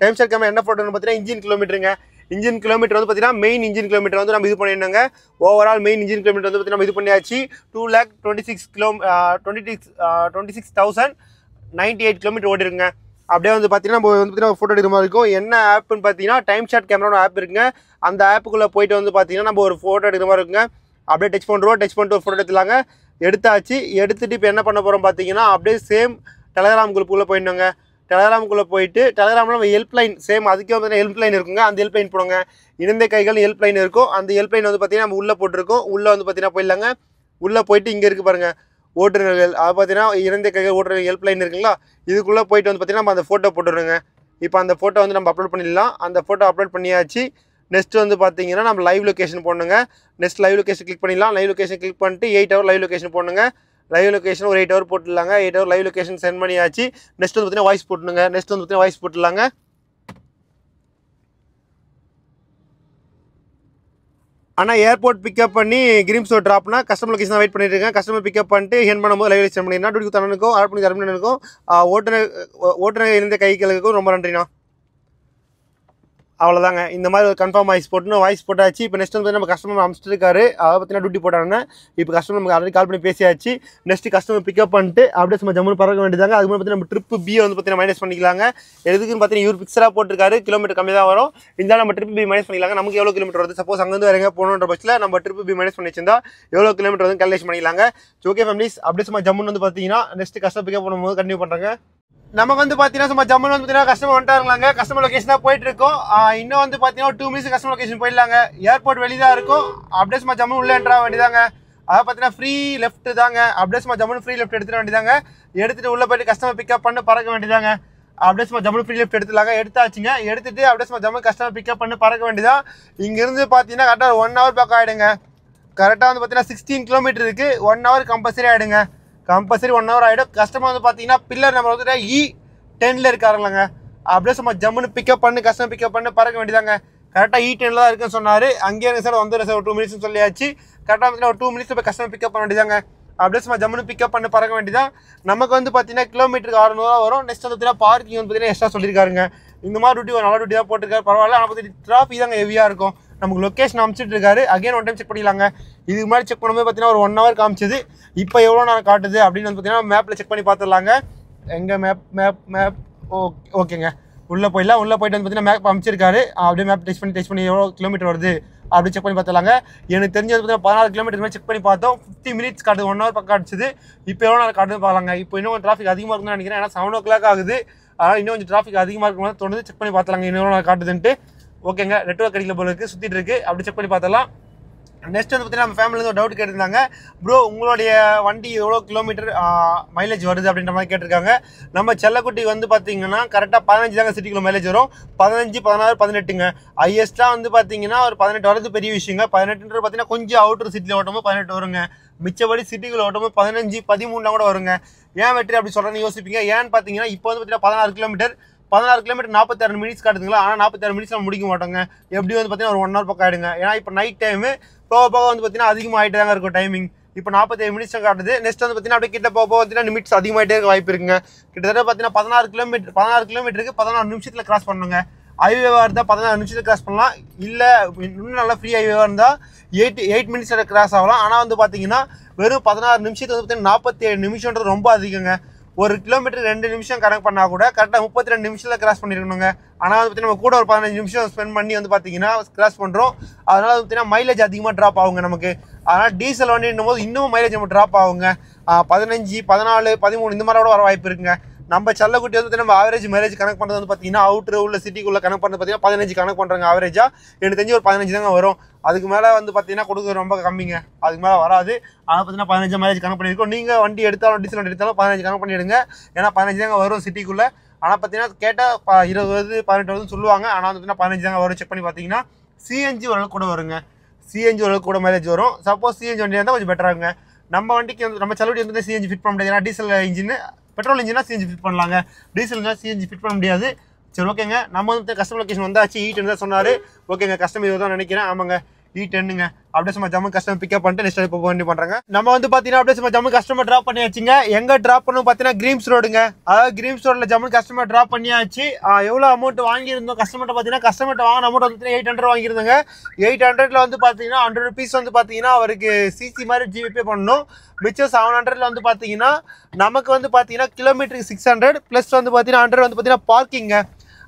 டைம் செட் கேமரா என்ன ஃபோட்டோன்னு பார்த்தீங்கன்னா இன்ஜின் கிலோமீட்டருங்க. இன்ஜின் கிலோமீட்டர் வந்து பார்த்தீங்கன்னா மெயின் இன்ஜின் கிலோமீட்டர் வந்து நம்ம இது பண்ணியிருந்தாங்க. ஓவரால் மெயின் இன்ஜின் கிலோமீட்டர் வந்து பார்த்தீங்கன்னா நம்ம இது பண்ணியாச்சு. 2,26,098 கிலோமீட்டர் ஓடிருங்க. அப்படியே வந்து பார்த்தீங்கன்னா நம்ம வந்து பார்த்தீங்கன்னா ஃபோட்டோ எடுக்கிற மாதிரி இருக்கும். என்ன ஆப்னு பார்த்தீங்கன்னா டைம் ஷாட் கேமரான்னு ஆப் இருக்குங்க. அந்த ஆப்புக்குள்ளே போயிட்டு வந்து பார்த்தீங்கன்னா நம்ம ஒரு ஃபோட்டோ எடுக்கிற மாதிரி இருக்குங்க. அப்படியே டச் பண்ணுறோம், டச் பண்ணிட்டு ஒரு ஃபோட்டோ எடுத்துலாங்க. எடுத்தாச்சு. எடுத்துகிட்டு இப்போ என்ன பண்ண போகிறோம் பார்த்தீங்கன்னா அப்படியே சேம் டெலகிராம் குரூப்புக்குள்ளே போயிடணுங்க. டெலகிராமுக்குள்ளே போயிட்டு டெலகிராமில் நம்ம ஹெல்ப்லைன் சேம் அதுக்கே வந்து ஹெல்ப்லைன் இருக்குங்க. அந்த ஹெல்ப்லைன் போடுங்க. இணைந்த கைகள் ஹெல்ப்லைன் இருக்கும். அந்த ஹெல்ப்லைன் வந்து பார்த்தீங்கன்னா நம்ம உள்ளே போட்டிருக்கோம். உள்ளே வந்து பார்த்தீங்கன்னா போயிடலாங்க. உள்ளே போயிட்டு இங்கே இருக்குது பாருங்கள் ஓட்டுநர்கள். அது பார்த்தீங்கன்னா இணைந்த கைகள் ஓட்டுநர்கள் ஹெல்ப்லைன் இருக்குங்களா, இதுக்குள்ளே போயிட்டு வந்து பார்த்தீங்கன்னா நம்ம அந்த ஃபோட்டோ போட்டுருங்க. இப்போ அந்த ஃபோட்டோ வந்து நம்ம அப்லோட் பண்ணிடலாம். அந்த ஃபோட்டோ அப்லோட் பண்ணியாச்சு. நெக்ஸ்ட் வந்து பார்த்தீங்கன்னா நம்ம லைவ் லொக்கேஷன் போடணுங்க. நெக்ஸ்ட் லைவ் லொக்கேஷன் கிளிக் பண்ணிடலாம். லைவ் லொக்கேஷன் கிளிக் பண்ணிட்டு 8 ஹவர் லைவ் லொக்கேஷன் போடணுங்க. லைவ் லொக்கேஷன் ஒரு 8 ஹவர் போட்டுடலாங்க. 8 ஹவர் லைவ் லொக்கேஷன் சென்ட் பண்ணியாச்சு. நெக்ஸ்ட் வந்து பார்த்தீங்கன்னா வாய்ஸ் போட்டுணுங்க. நெக்ஸ்ட் வந்து பார்த்தீங்கன்னா வாய்ஸ் போட்டுடலாங்க. ஆனால் ஏர்போர்ட் பிக்கப் பண்ணி கிரீம்ஸோ ட்ராப்னா கஸ்டமர் லொக்கேஷன் வெயிட் பண்ணிட்டு இருக்கேன். கஸ்டமர் பிக்கப் பண்ணிட்டு ஹேண்ட் பண்ணும்போது லைவ் சென்ட் பண்ணினா டியூட்டி தரனுக்கும் ஆட் பண்ணி தரணுக்கும் ஓட்டுநர் இருந்த கைகளுக்கும் ரொம்ப நன்றிண்ணா. அவ்வளோதாங்க. இந்த மாதிரி ஒரு கன்ஃபார்ம் வாய்ஸ் போட்டுன்னு வாய்ஸ் போட்டாச்சு. இப்போ நெக்ஸ்ட் வந்து நம்ம கஸ்டமர் அனுப்பிச்சிருக்காரு. அதை பார்த்தீங்கன்னா டியூட்டி போட்டாங்கன்னா இப்போ கஸ்டமர் நமக்கு ஆல்ரெடி கால் பண்ணி பேசியாச்சு. நெக்ஸ்ட் கஸ்டமர் பிக்கப் பண்ணிட்டு அப்படியே சும்மா ஜம்முன்னு பறக்க வேண்டியதாங்க. அதுக்கு பார்த்தீங்கன்னா நம்ம ட்ரிப்பு பி வந்து பார்த்தீங்கன்னா மைனஸ் பண்ணிக்கலாங்க. எதுக்குன்னு பார்த்தீங்கன்னா இவர் பிக்சராக போட்டிருக்காரு. கிலோமீட்டர் கம்மி தான் வரும். இருந்தாலும் நம்ம ட்ரிப்பு பி மைனஸ் பண்ணிக்கலாங்க. நமக்கு எவ்வளோ கிலோமீட்டர் வருது, சப்போஸ் அங்கேருந்து வேறு எங்கே போகணுன்ற பட்சத்தில் நம்ம ட்ரிப்பு பி மைனஸ் பண்ணி வச்சிருந்தா எவ்வளோ கிலோமீட்டர் வந்து கேல்குலேஷன் பண்ணிக்கலாங்க. ஓகே ஃபேமிலிஸ், அப்படியே சும்மா ஜம்முன்னு வந்து பார்த்தீங்கன்னா நெக்ஸ்ட் கஸ்டமர் பிக்கப் பண்ணும்போது கண்டினியூ பண்ணுறாங்க. நமக்கு வந்து பார்த்தீங்கன்னா சும்மா ஜம்முன்னு வந்து பார்த்தீங்கன்னா கஸ்டமர் வந்துட்டாருங்களாங்க. கஸ்டமர் லொகேஷன் தான் போயிட்டு இருக்கோம். இன்னும் வந்து பார்த்தீங்கன்னா 2 மினிட்ஸ் கஸ்டமர் லொகேஷன் போயிடலாங்க. ஏர்போர்ட் வெளியே தான் இருக்கும். அப்படியே சும்மா ஜம்முன்னு உள்ளே என்ட்ரா வேண்டியதாங்க. அதை பார்த்தீங்கன்னா ஃப்ரீ லெஃப்ட் தாங்க. அப்படியே சும்மா ஜம்முன்னு ஃப்ரீ லெஃப்ட் எடுத்துட வேண்டியதாங்க. எடுத்துட்டு உள்ளே போயிட்டு கஸ்டமர் பிக்கப் பண்ணி பறக்க வேண்டியதாங்க. அப்படியே சும்மா ஜம்முன்னு ஃப்ரீ லெஃப்ட் எடுத்துலாங்க. எடுத்தாச்சுங்க. எடுத்துட்டு அப்படியே சும்மா ஜம்முன்னு கஸ்டமர் பிக்கப் பண்ணி பறக்க வேண்டியதான். இங்கேருந்து பார்த்தீங்கன்னா கரெக்டாக 1 ஹவர் பக்கம் ஆகிடுங்க. கரெக்டாக வந்து பார்த்தீங்கன்னா 16 கிலோமீட்டர் இருக்குது. 1 ஹவர் கம்பல்சரி ஆகிடுங்க. கம்பல்சரி 1 ஹவர் ஆகிடும். கஸ்டமர் வந்து பார்த்தீங்கன்னா பில்லர் நம்பர் வந்து E10 இருக்காருங்களங்க. அப்படியே சும்மா ஜம்முன்னு பிக்கப் பண்ணி கஸ்டமர் பிக்கப் பண்ணி பறக்க வேண்டியதாங்க. கரெக்டாக E10 தான் இருக்குன்னு சொன்னார். அங்கேயே சார் வந்துடும் சார் ஒரு 2 மினிட்ஸ்னு சொல்லியாச்சு. கரெக்டாக வந்து ஒரு 2 மினிட்ஸ் போய் கஸ்டமர் பிக்கப் பண்ண வேண்டியதாங்க. அப்படியே சும்மா ஜம்முன்னு பிக்கப் பண்ணி பறக்க வேண்டியதான். நமக்கு வந்து பார்த்தீங்கன்னா கிலோமீட்டருக்கு 600 வரும். நெக்ஸ்ட் வந்து பார்த்தீங்கன்னா பார்க்கிங் வந்து பார்த்தீங்கன்னா எக்ஸ்ட்ரா சொல்லியிருக்காருங்க. இந்த மாதிரி டியூட்டி ஒரு நல்ல டியூட்டி தான் போட்டிருக்காரு, பரவாயில்ல. ஆனால் பார்த்தீங்கன்னா டிராஃபிக் தாங்க ஹெவியாக இருக்கும். நமக்கு லொக்கேஷன் அமைச்சிட்டு இருக்காரு. அகைன் ஒன் டைம் செக் பண்ணிடலாங்க. இதுக்கு மாதிரி செக் பண்ணும்போது பார்த்தீங்கன்னா ஒரு 1 ஹவர் காமிச்சது. இப்போ எவ்வளோ நேரம் காட்டுது அப்படின்னு வந்து பார்த்தீங்கன்னா மேப்பில் செக் பண்ணி பார்த்துடலாங்க. எங்கே மேப் ஓகேங்க. உள்ளே போயிடலாம். உள்ளே போயிட்டு வந்து பார்த்தீங்கன்னா மேப் அமைச்சிருக்காரு. அப்படியே மேப் டெஸ்ட் பண்ணி எவ்வளோ கிலோமீட்டர் வருது அப்படி செக் பண்ணி பார்த்துலாங்க. எனக்கு தெரிஞ்சது பார்த்தீங்கன்னா 14 கிலோமீட்டர் மாதிரி செக் பண்ணி பார்த்தோம். 50 மினிட்ஸ் காட்டுது. 1 ஹவர் பக்கம் காட்டுச்சு. இப்போ எவ்வளோ நேரம் காட்டுது பார்க்கலாங்க. இப்போ இன்னும் டிராஃபிக் அதிகமாக இருக்குன்னு நினைக்கிறேன். ஏன்னா 7 o'clock ஆகுது. அதனால் இன்னும் கொஞ்சம் டிராஃபிக் அதிகமாக இருக்கும்போது தோணுது. செக் பண்ணி பார்த்துலாங்க இன்னும் எவ்வளோ நேரம் காட்டுதுன்ட்டு. ஓகேங்க. நெட்வொர்க் கிடைக்கல போல இருக்குது, சுற்றிட்டு இருக்குது. அப்படி செக் பண்ணி பார்த்தலாம். நெக்ஸ்ட் வந்து பார்த்தீங்கன்னா நம்ம ஃபேமிலியில் ஒரு டவுட் கேட்டிருந்தாங்க. ப்ரோ உங்களுடைய வண்டி எவ்வளோ கிலோமீட்டர் மைலேஜ் வருது அப்படின்ற மாதிரி கேட்டிருக்காங்க. நம்ம செல்லக்குட்டி வந்து பார்த்தீங்கன்னா கரெக்டாக 15 தாங்க சிட்டிக்குள்ள மைலேஜ் வரும். 15, 16, 18ங்க. ஹையஸ்ட்டாக வந்து பார்த்தீங்கன்னா ஒரு 18 வரது பெரிய விஷயங்க. 18 பார்த்தீங்கன்னா கொஞ்சம் அவுட்டர் சிட்டியில் ஓட்டும்போது 18 வருங்க. மிச்சபடி சிட்டிக்குள்ள ஓட்டும்போது 15, 13 கூட வருங்க. ஏன் வெற்றி அப்படி சொல்கிறேன்னு யோசிப்பீங்க. ஏன்னு பார்த்தீங்கன்னா இப்போ வந்து பார்த்தீங்கன்னா 16 கிலோமீட்டர் 46 மினிட்ஸ் காட்டுதுங்களா. ஆனால் 46 மினிட்ஸ் நம்ம முடிக்க மாட்டோங்க. எப்படி வந்து பார்த்தீங்கன்னா ஒரு 1 ஹவர் பக்கம் ஆகிடுங்க. ஏன்னா இப்போ நைட் டைமு போக போக வந்து பார்த்தீங்கன்னா அதிகமாகிட்டே தாங்க இருக்கும் டைமிங். இப்போ 47 மினிட்ஸ் காட்டுது. நெக்ஸ்ட் வந்து பார்த்தீங்கன்னா அப்படியே கிட்ட போக பார்த்தீங்கன்னா நிமிட்ஸ் அதிகமாகிட்டே இருக்க வாய்ப்பு இருக்குங்க. கிட்டத்தட்ட பார்த்தீங்கன்னா 16 கிலோமீட்டருக்கு 16 நிமிஷத்தில் கிராஸ் பண்ணுங்க. ஹைவேவாக இருந்தால் 16 நிமிஷத்தில் கிராஸ் பண்ணலாம். இல்லை இன்னும் நல்லா ஃப்ரீ ஹைவேவாக இருந்தால் 8 மினிட்ஸில் கிராஸ் ஆகலாம். ஆனால் வந்து பார்த்தீங்கன்னா வெறும் 16 நிமிஷத்துக்கு வந்து பார்த்தீங்கன்னா 47 நிமிஷம்ன்றது ரொம்ப அதிகங்க. 1 கிலோமீட்டர் 2 நிமிஷம் கணக்கு பண்ணால் கூட கரெக்டாக 32 நிமிஷத்தில் கிராஸ் பண்ணியிருக்கணுங்க. ஆனால் வந்து பார்த்தீங்கன்னா நம்ம கூட ஒரு 15 நிமிஷம் ஸ்பெண்ட் பண்ணி வந்து பார்த்தீங்கன்னா கிராஸ் பண்ணுறோம். அதனால் வந்து பார்த்தீங்கன்னா மைலேஜ் அதிகமாக ட்ராப் ஆகுங்க நமக்கு. அதனால் டீசல் வண்டின்னும் போது இன்னும் மைலேஜ் நம்ம ட்ராப் ஆகுங்க. 15, 14, 13 இந்த மாதிரி கூட வர வாய்ப்பு இருக்குங்க. நம்ம செல்லக்குட்டி வந்து நம்ம ஆவரேஜ் மேரேஜ் கணக்கு பண்ணுறது வந்து பார்த்தீங்கன்னா அவுட்ரு உள்ள சிட்டிக்குள்ளே கணக்கு பண்ணுறது பார்த்தீங்கன்னா 15 கணக்கு பண்ணுறாங்க ஆவரேஜாக. எனக்கு தெரிஞ்சு ஒரு 15 தாங்க வரும். அதுக்கு மேலே வந்து பார்த்தீங்கன்னா கொடுக்குறது ரொம்ப கம்மிங்க. அதுக்கு மேலே வராது. ஆனால் பார்த்தீங்கன்னா 15 மேரேஜ் கணக்கு பண்ணியிருக்கோம். நீங்கள் வண்டி எடுத்தாலும் டீசல் வண்டி எடுத்தாலும் 15 கணக்கு பண்ணிவிடுங்க. ஏன்னா 15 தாங்க வரும் சிட்டிக்குள்ளே. ஆனால் பார்த்தீங்கன்னா கேட்டால் 20 18 சொல்லுவாங்க. ஆனால் வந்து பார்த்தீங்கன்னா 15 தாங்க வரும். செக் பண்ணி பார்த்தீங்கன்னா சிஎன்ஜி ஓரளவுக்கு கூட வருங்க. சிஎன்ஜி ஓரளவுக்கு கூட மைலேஜ் வரும். சப்போஸ் சிஎன்ஜி வண்டியாக இருந்தால் கொஞ்சம் பெட்டராகுங்க. நம்ம வண்டிக்கு வந்து நம்ம செலவுடி வந்து சிஎன்ஜி ஃபிட் பண்ண முடியாது. ஏன்னா டீசல் இன்ஜின் பெட்ரோல் இன்ஜினா சிஎன்ஜி ஃபிட் பண்ணலாங்க. டீசல்னா சிஎன்ஜி ஃபிட் பண்ண முடியாது. சரி ஓகேங்க. நம்ம வந்து கஸ்டமர் லொக்கேஷன் வந்தாச்சு. E10 தான் சொன்னார். ஓகேங்க. கஸ்டமர் இதை தான் நினைக்கிறேன். ஆமாங்க E10ங்க. அப்படியே சும்மா ஜம்மு கஸ்டமர் பிக்கப் பண்ணிட்டு நெக்ஸ்ட் இப்போ வண்டி பண்ணுறாங்க. நம்ம வந்து பார்த்தீங்கன்னா அப்படியே சும்மா ஜம்மு கஸ்டமர் ட்ராப் பண்ணியாச்சுங்க. எங்கே ட்ராப் பண்ணணும் பார்த்தீங்கன்னா கிரீம்ஸ் ரோடுங்க. அதாவது கிரீம்ஸ் ரோடில் ஜம்மு கஸ்டமர் ட்ராப் பண்ணியாச்சு. எவ்வளோ அமௌண்ட் வாங்கியிருந்தோம் கஸ்டமர்கிட்ட பார்த்தீங்கன்னா கஸ்டமர்கிட்ட வாங்கின அமௌண்ட் வந்து 800 வாங்கியிருந்தோங்க. 800ல் வந்து பார்த்தீங்கன்னா 100 rupees வந்து பார்த்தீங்கன்னா அவருக்கு சிசி மாதிரி ஜிபே பண்ணணும். மிச்சம் 700ல் வந்து பார்த்தீங்கன்னா நமக்கு வந்து பார்த்தீங்கன்னா கிலோமீட்டருக்கு 600 ப்ளஸ் வந்து பார்த்தீங்கன்னா 100 வந்து பார்த்தீங்கன்னா பார்க்கிங்க.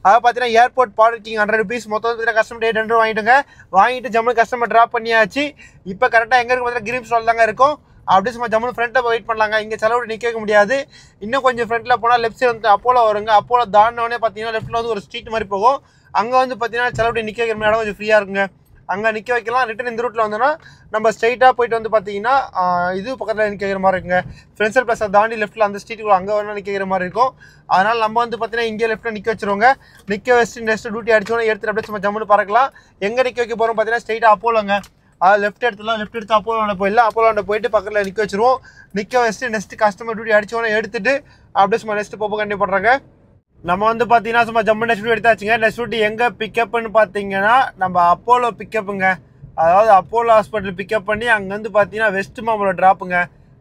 அதாவது பார்த்தீங்கன்னா ஏர்போர்ட் பார்க்கிங் 100 rupees மொத்தம் வந்து கஸ்டமர் 800 வாங்கிட்டுங்க. வாங்கிட்டு ஜம்மு கஸ்டமர் ட்ராப் பண்ணியாச்சு. இப்போ கரெக்டாக எங்கே இருக்கு பார்த்தீங்கன்னா கிரீம்ஸ் ரோல் தாங்க இருக்கும். அப்படியே சும்மா ஜம்மு ஃப்ரண்ட்டில் வெயிட் பண்ணலாங்க. இங்கே செலவு நிற்க வைக்க முடியாது. இன்னும் கொஞ்சம் ஃப்ரண்ட்டில் போனால் லெஃப்ட் சைடு வந்து அப்போலோ வருங்க. அப்போலோ தாண்டினோடனே பார்த்தீங்கன்னா லெஃப்ட்டில் வந்து ஒரு ஸ்ட்ரீட் மாதிரி போகும். அங்கே வந்து பார்த்தீங்கன்னா செலவு நிற்க வைக்கிற இடம் கொஞ்சம் ஃப்ரீயாக இருக்குங்க. அங்கே நிற்க வைக்கலாம். ரிட்டன் இந்த ரூட்டில் வந்தோன்னா நம்ம ஸ்ட்ரைட்டாக போயிட்டு வந்து பார்த்தீங்கன்னா இது பக்கத்தில் நிற்க வைக்கிற மாதிரி இருக்குங்க. ஃப்ரெண்ட்ஸல் ப்ளஸை தாண்டி லெஃப்ட்டில் அந்த ஸ்ட்ரீட்டுக்குள்ள அங்கே வேணால் நிற்க வைக்கிற மாதிரி இருக்கும். அதனால் நம்ம வந்து பார்த்தீங்கன்னா இங்கே லெஃப்ட்டில் நிற்க வச்சுருவோங்க. நிற்க வச்சுட்டு நெக்ஸ்ட் டியூட்டி அடிச்சோன்னா எடுத்துகிட்டு அப்படியே சும்மா ஜம்முன்னு பறக்கலாம். எங்கே நிற்க வைக்க போகிறோம் பார்த்தீங்கன்னா ஸ்ட்ரைட்டாக அப்போலோங்க. அது லெஃப்ட் எடுத்துலாம். லெஃப்ட் எடுத்து அப்போலோட போயிடலாம். அப்போலோட போயிட்டு பக்கத்தில் நிற்க வச்சுருவோம். நிற்க வச்சுட்டு நெக்ஸ்ட் கஸ்டமர் டியூட்டி அடிச்சோன்னே எடுத்துகிட்டு அப்படியே சும்மா நெக்ஸ்ட் போப்போ கண்டிப்பாக பண்ணுறாங்க. நம்ம வந்து பார்த்தீங்கன்னா சும்மா ஜம்மு நெக்ஸ்ட் எடுத்தாச்சுங்க. நெக்ஸ்ட் டியூட்டி எங்கே பிக்கப்புன்னு பார்த்தீங்கன்னா நம்ம அப்போலோ பிக்கப்புங்க. அதாவது அப்போலோ ஹாஸ்பிட்டல் பிக்கப் பண்ணி அங்கேருந்து பார்த்தீங்கன்னா வெஸ்ட் மாம்பலம் ட்ராப்புங்க.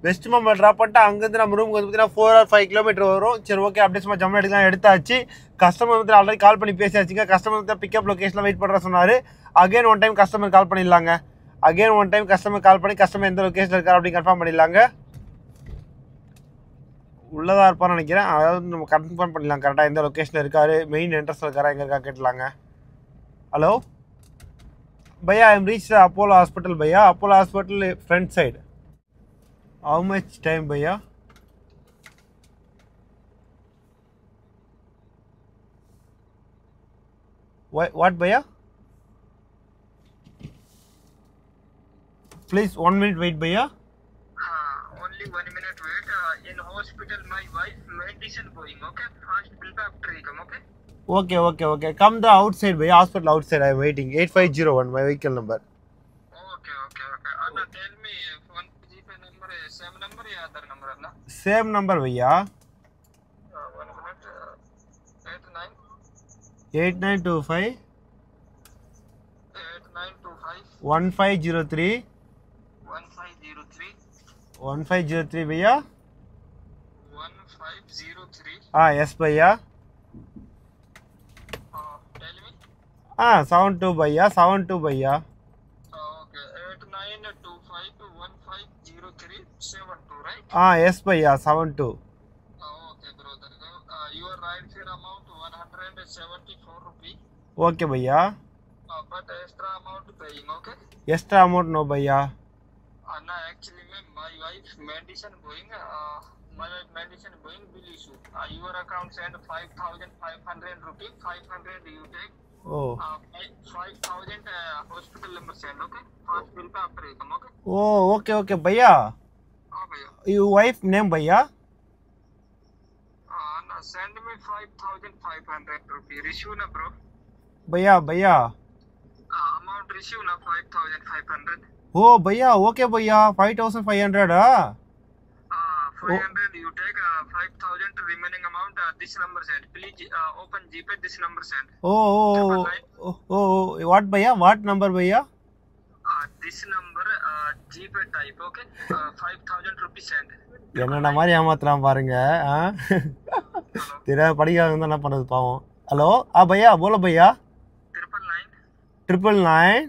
வெஸ்ட் மாம்பலம் ட்ராப் பண்ணிட்டு அங்கேருந்து நம்ம ரூமுக்கு வந்து பார்த்தீங்கன்னா 4 or 5 கிலோமீட்டர் வரும். சரி ஓகே. அப்படியே சும்மா ஜம்மு எடுத்தாச்சு. கஸ்டமர் வந்து ஆல்ரெடி கால் பண்ணி பேசியாச்சுங்க. கஸ்டமர் வந்து பிக்கப் லொக்கேஷனில் வெயிட் பண்ணுற சொன்னார். Again one time customer call பண்ணிடலாங்க. Again one time customer call பண்ணி கஸ்டமர் எந்த லொக்கேஷனில் இருக்கார் அப்படின்னு கன்ஃபார்ம் பண்ணிடலாங்க. உள்ளதாக இருப்பான்னு நினைக்கிறேன். அதாவது நம்ம கன்ஃபார்ம் பண்ணிடலாம் கரெக்டாக எந்த லொக்கேஷனில் இருக்கார், மெயின் என்ட்ரன்ஸில் இருக்காரா, எங்கே இருக்கா கேட்டலாங்க. ஹலோ भैया, I am reached Apollo Hospital भैया. Apollo Hospital front side. How much time भैया? What भैया? Please 1 minute wait भैया. Only 1 minute wait. In hospital my wife medicine going. Okay, first bill after he come. Okay. Okay. Come the outside भैया. Hospital outside. I am waiting. 8501 my vehicle number. Okay. Anna, tell me one GP number, same number or other number Anna? Same number भैया. 1 minute. 8925 8925 1503 1503 भैया. 1503. yes भैया. 72 भैया. 72 भैया. Okay, 8925150372, right? yes भैया 72. Okay brother. Your ride fare amount 174 rupees. Okay भैया. But extra amount paying. Okay. Extra amount no भैया. Anna, actually my wife medicine going. My wife medicine going bill issue. Your account send 5,500 rupees. 500 you take. Oh. 5,000 hospital number send. Okay. First bill पे after come. Okay. Oh, okay भैया. भैया. Your wife name भैया? Anna, send me 5,500 rupees. Receive na bro. भैया. Amount receive na 5,500. Oh भैया, okay भैया 5500 500 you take. 5,000 remaining amount. This number send. Please open GPay. This number send. Oh, what भैया? What number भैया? This number GPay type. Okay. 5,000 rupees send. என்னடா மாதிரி ஏமாத்துறான் பாருங்க. தெரிய படிக்காத இருந்தா என்ன பண்றது பாவம். ஹலோ भैया बोलो भैया. 999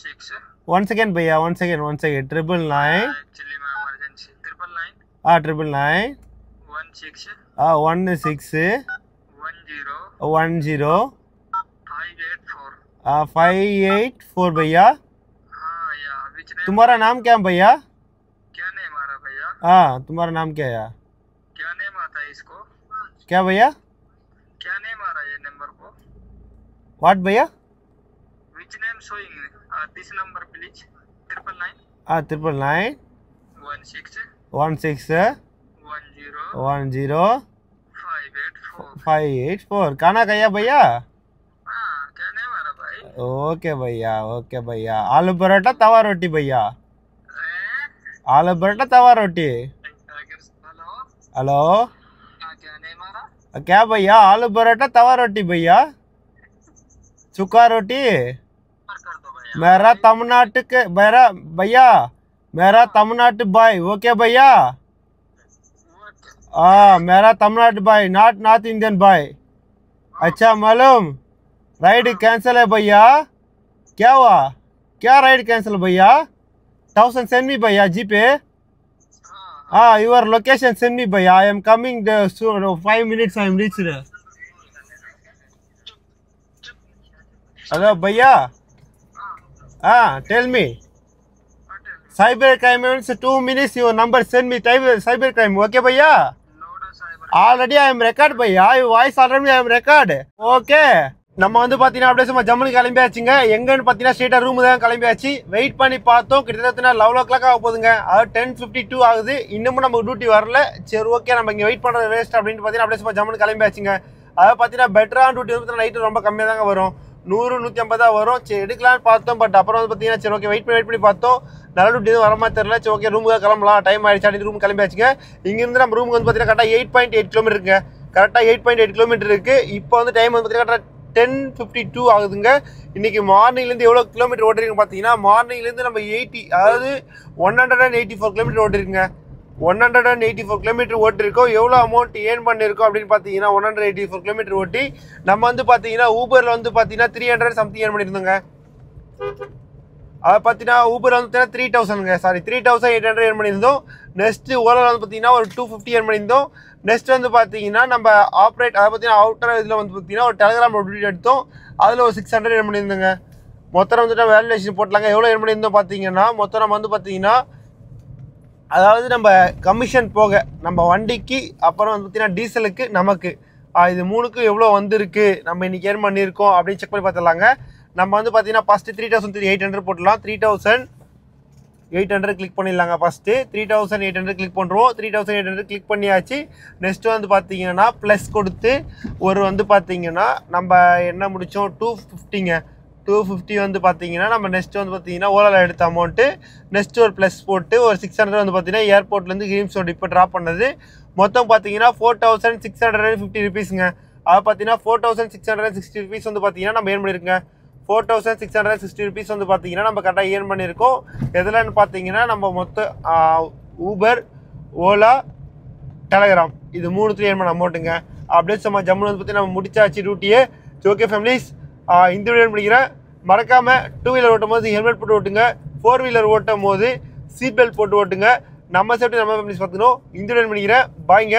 16. One second भैया. 999 Actually my emergency. 999 999 16 16 10 584. 584 भैया. yeah. Which name? तुम्हारा नाम क्या है भैया? क्या नेम आ रहा भैया? तुम्हारा नाम क्या है? क्या नेम आता है इसको? क्या भैया? क्या नेम आ रहा है ये नंबर को? व्हाट भैया? Which name showing? This number please. 999 999 16 16 10 10 584. 584 खाना खाया भैया? क्या नेम आ रहा भाई? ओके भैया आलू पराठा तवा रोटी भैया आलू पराठा तवा रोटी हेलो हेलो क्या नेम आ रहा? क्या भैया आलू पराठा तवा रोटी भैया सूखा रोटी कर दो भैया। मेरा तमिलनाडु के मेरा तमिलनाडु भाई ओके भैया मेरा तमिलनाडु भाई नॉर्थ इंडियन भाई अच्छा मालूम राइड कैंसिल है भैया क्या हुआ क्या राइड कैंसिल भैया 1000 सेंड मी भैया जी पे योर लोकेशन सेंड मी भैया I am coming soon 5 minutes I am reached hello भैया tell me cyber crime means 2 minutes your number send me cyber crime okay भैया already I am record Bhaiya voice already I am record okay நம்ம வந்து பார்த்தீங்கன்னா அப்படியே சும்மா ஜம்முன்னு கிளம்பியாச்சுங்க எங்கன்னு பார்த்தீங்கன்னா ஸ்ட்ரெயிட்டாக ரூமு தான் கிளம்பியாச்சு வெயிட் பண்ணி பார்த்தோம் கிட்டத்தட்ட 11 o'clock ஆக போகுதுங்க அதாவது 10:52 ஆகுது இன்னமும் நம்ம டியூட்டி வரல சரி ஓகே நம்ம இங்கே வெயிட் பண்ணுறது வேஸ்ட் அப்படின்னு பார்த்தீங்கன்னா அப்படியே சும்மா ஜம்முன்னு கிளம்பியாச்சுங்க அதாவது பார்த்தீங்கன்னா பெட்டரான டியூட்டி வந்து நைட்டு ரொம்ப கம்மியாக தாங்க வரும் 100-150 தான் வரும் சரி எடுக்கலான்னு பார்த்தோம் பட் அப்புறம் வந்து பார்த்தீங்கன்னா சரி ஓகே வெயிட் பண்ணி பார்த்தோம் நல்ல டியூட்டி எதுவும் வரமா தெரியல சரி ஓகே ரூமுக்கு கிளம்பலாம் டைம் ஆயிடுச்சு அப்படின்னு ரூம் கிளம்பியாச்சுங்க இங்கேருந்து நம்ம ரூமுக்கு வந்து பார்த்தீங்கன்னா கரெக்டாக 8.8 கிலோமீட்டர் இருக்குங்க கரெக்டாக 8.8 கிலோமீட்டர் இருக்குது இப்போ வந்து டைம் வந்து பார்த்தீங்கன்னா கரெக்டாக 10:52 ஆகுதுங்க இன்றைக்கி மார்னிங்லேருந்து எவ்வளோ கிலோமீட்டர் ஓட்டிருக்குன்னு பார்த்தீங்கன்னா மார்னிங்லேருந்து நம்ம 184 கிலோமீட்டர் ஓட்டிருக்குங்க 184 கிலோமீட்டர் ஓட்டிருக்கோம் எவ்வளோ அமௌண்ட் ஏர்ன் பண்ணியிருக்கோம் அப்படின்னு பார்த்தீங்கன்னா 184 கிலோமீட்டர் ஓட்டி நம்ம வந்து பார்த்தீங்கன்னா ஊபரில் வந்து பார்த்தீங்கன்னா 300 சம்திங் ஏர்ன் பண்ணியிருந்தோங்க அதை பார்த்தீங்கன்னா ஊபரில் வந்து பார்த்தீங்கன்னா 3,800 ஏர்ன் பண்ணியிருந்தோம் நெக்ஸ்ட்டு ஓலாவில் வந்து பார்த்தீங்கன்னா ஒரு 250 ஏர்ன் பண்ணியிருந்தோம் நெக்ஸ்ட் வந்து பார்த்தீங்கன்னா நம்ம ஆப்ரேட் அதை பார்த்தீங்கன்னா அவுட்டர் இதில் வந்து பார்த்தீங்கன்னா ஒரு டெலிகிராம் வீடியோ எடுத்தோம் அதில் ஒரு 600 ஏர்ன் பண்ணியிருந்தோங்க மொத்தம் வந்துட்டு வேல்யூவேஷன் போட்டலாங்க எவ்வளோ ஏர்ன் பண்ணியிருந்தோம் பார்த்தீங்கன்னா மொத்தம் நம்ம வந்து பார்த்தீங்கன்னா அதாவது நம்ம கமிஷன் போக நம்ம வண்டிக்கு அப்புறம் வந்து பார்த்தீங்கன்னா டீசலுக்கு நமக்கு இது மூணுக்கும் எவ்வளோ வந்திருக்கு நம்ம இன்றைக்கி ஏர்ன் பண்ணியிருக்கோம் அப்படின்னு செக் பண்ணி பார்த்துலாங்க நம்ம வந்து பார்த்தீங்கன்னா ஃபஸ்ட்டு 3,800 போட்டுடலாம் 3,800 கிளிக் பண்ணிடலாங்க ஃபஸ்ட்டு 3,800 கிளிக் பண்ணுறோம் 3,800 கிளிக் பண்ணியாச்சு நெக்ஸ்ட்டு வந்து பார்த்தீங்கன்னா ப்ளஸ் கொடுத்து ஒரு வந்து பார்த்தீங்கன்னா நம்ம என்ன முடித்தோம் 250 வந்து பார்த்தீங்கன்னா நம்ம நெக்ஸ்ட்டு வந்து பார்த்தீங்கன்னா ஓலாவில் எடுத்த அமௌண்ட்டு நெக்ஸ்ட்டு ஒரு ப்ளஸ் போட்டு ஒரு 600 வந்து பார்த்தீங்கன்னா ஏர்போர்ட்லேருந்து கிரீம்ஸ் ரோடு இப்போ ட்ராப் பண்ணது மொத்தம் பார்த்தீங்கன்னா 4,650 ருபீஸுங்க அதை பார்த்தீங்கன்னா 4,660 ருபீஸ் வந்து பார்த்தீங்கன்னா நம்ம ஏர்ன் பண்ணியிருக்கோங்க 4,660 ருபீஸ் வந்து பார்த்தீங்கன்னா நம்ம கரெக்டாக ஏர்ன் பண்ணியிருக்கோம் எதுலன்னு பார்த்தீங்கன்னா நம்ம மொத்தம் ஊபர் ஓலா டெலிகிராம் இது மூணுத்துலேயும் ஏர்ன் பண்ண அமௌண்ட்டுங்க அப்படியே சும்மா ஜம்முன்னு வந்து பார்த்தீங்கன்னா நம்ம முடிச்சாச்சு டியூட்டியே ஓகே ஃபேமிலிஸ் இந்த வீடியோ முடிக்கிறேன் மறக்காமல் 2 வீலர் ஓட்டும் போது ஹெல்மெட் போட்டு ஓட்டுங்க 4 வீலர் ஓட்டும் போது சீட் பெல்ட் போட்டு ஓட்டுங்க நம்ம சேஃப்டி நம்ம ஃபேமிலிஸ் பார்த்துக்கணும் இந்த வீடியோ முடிக்கிறேன் பாய்ங்க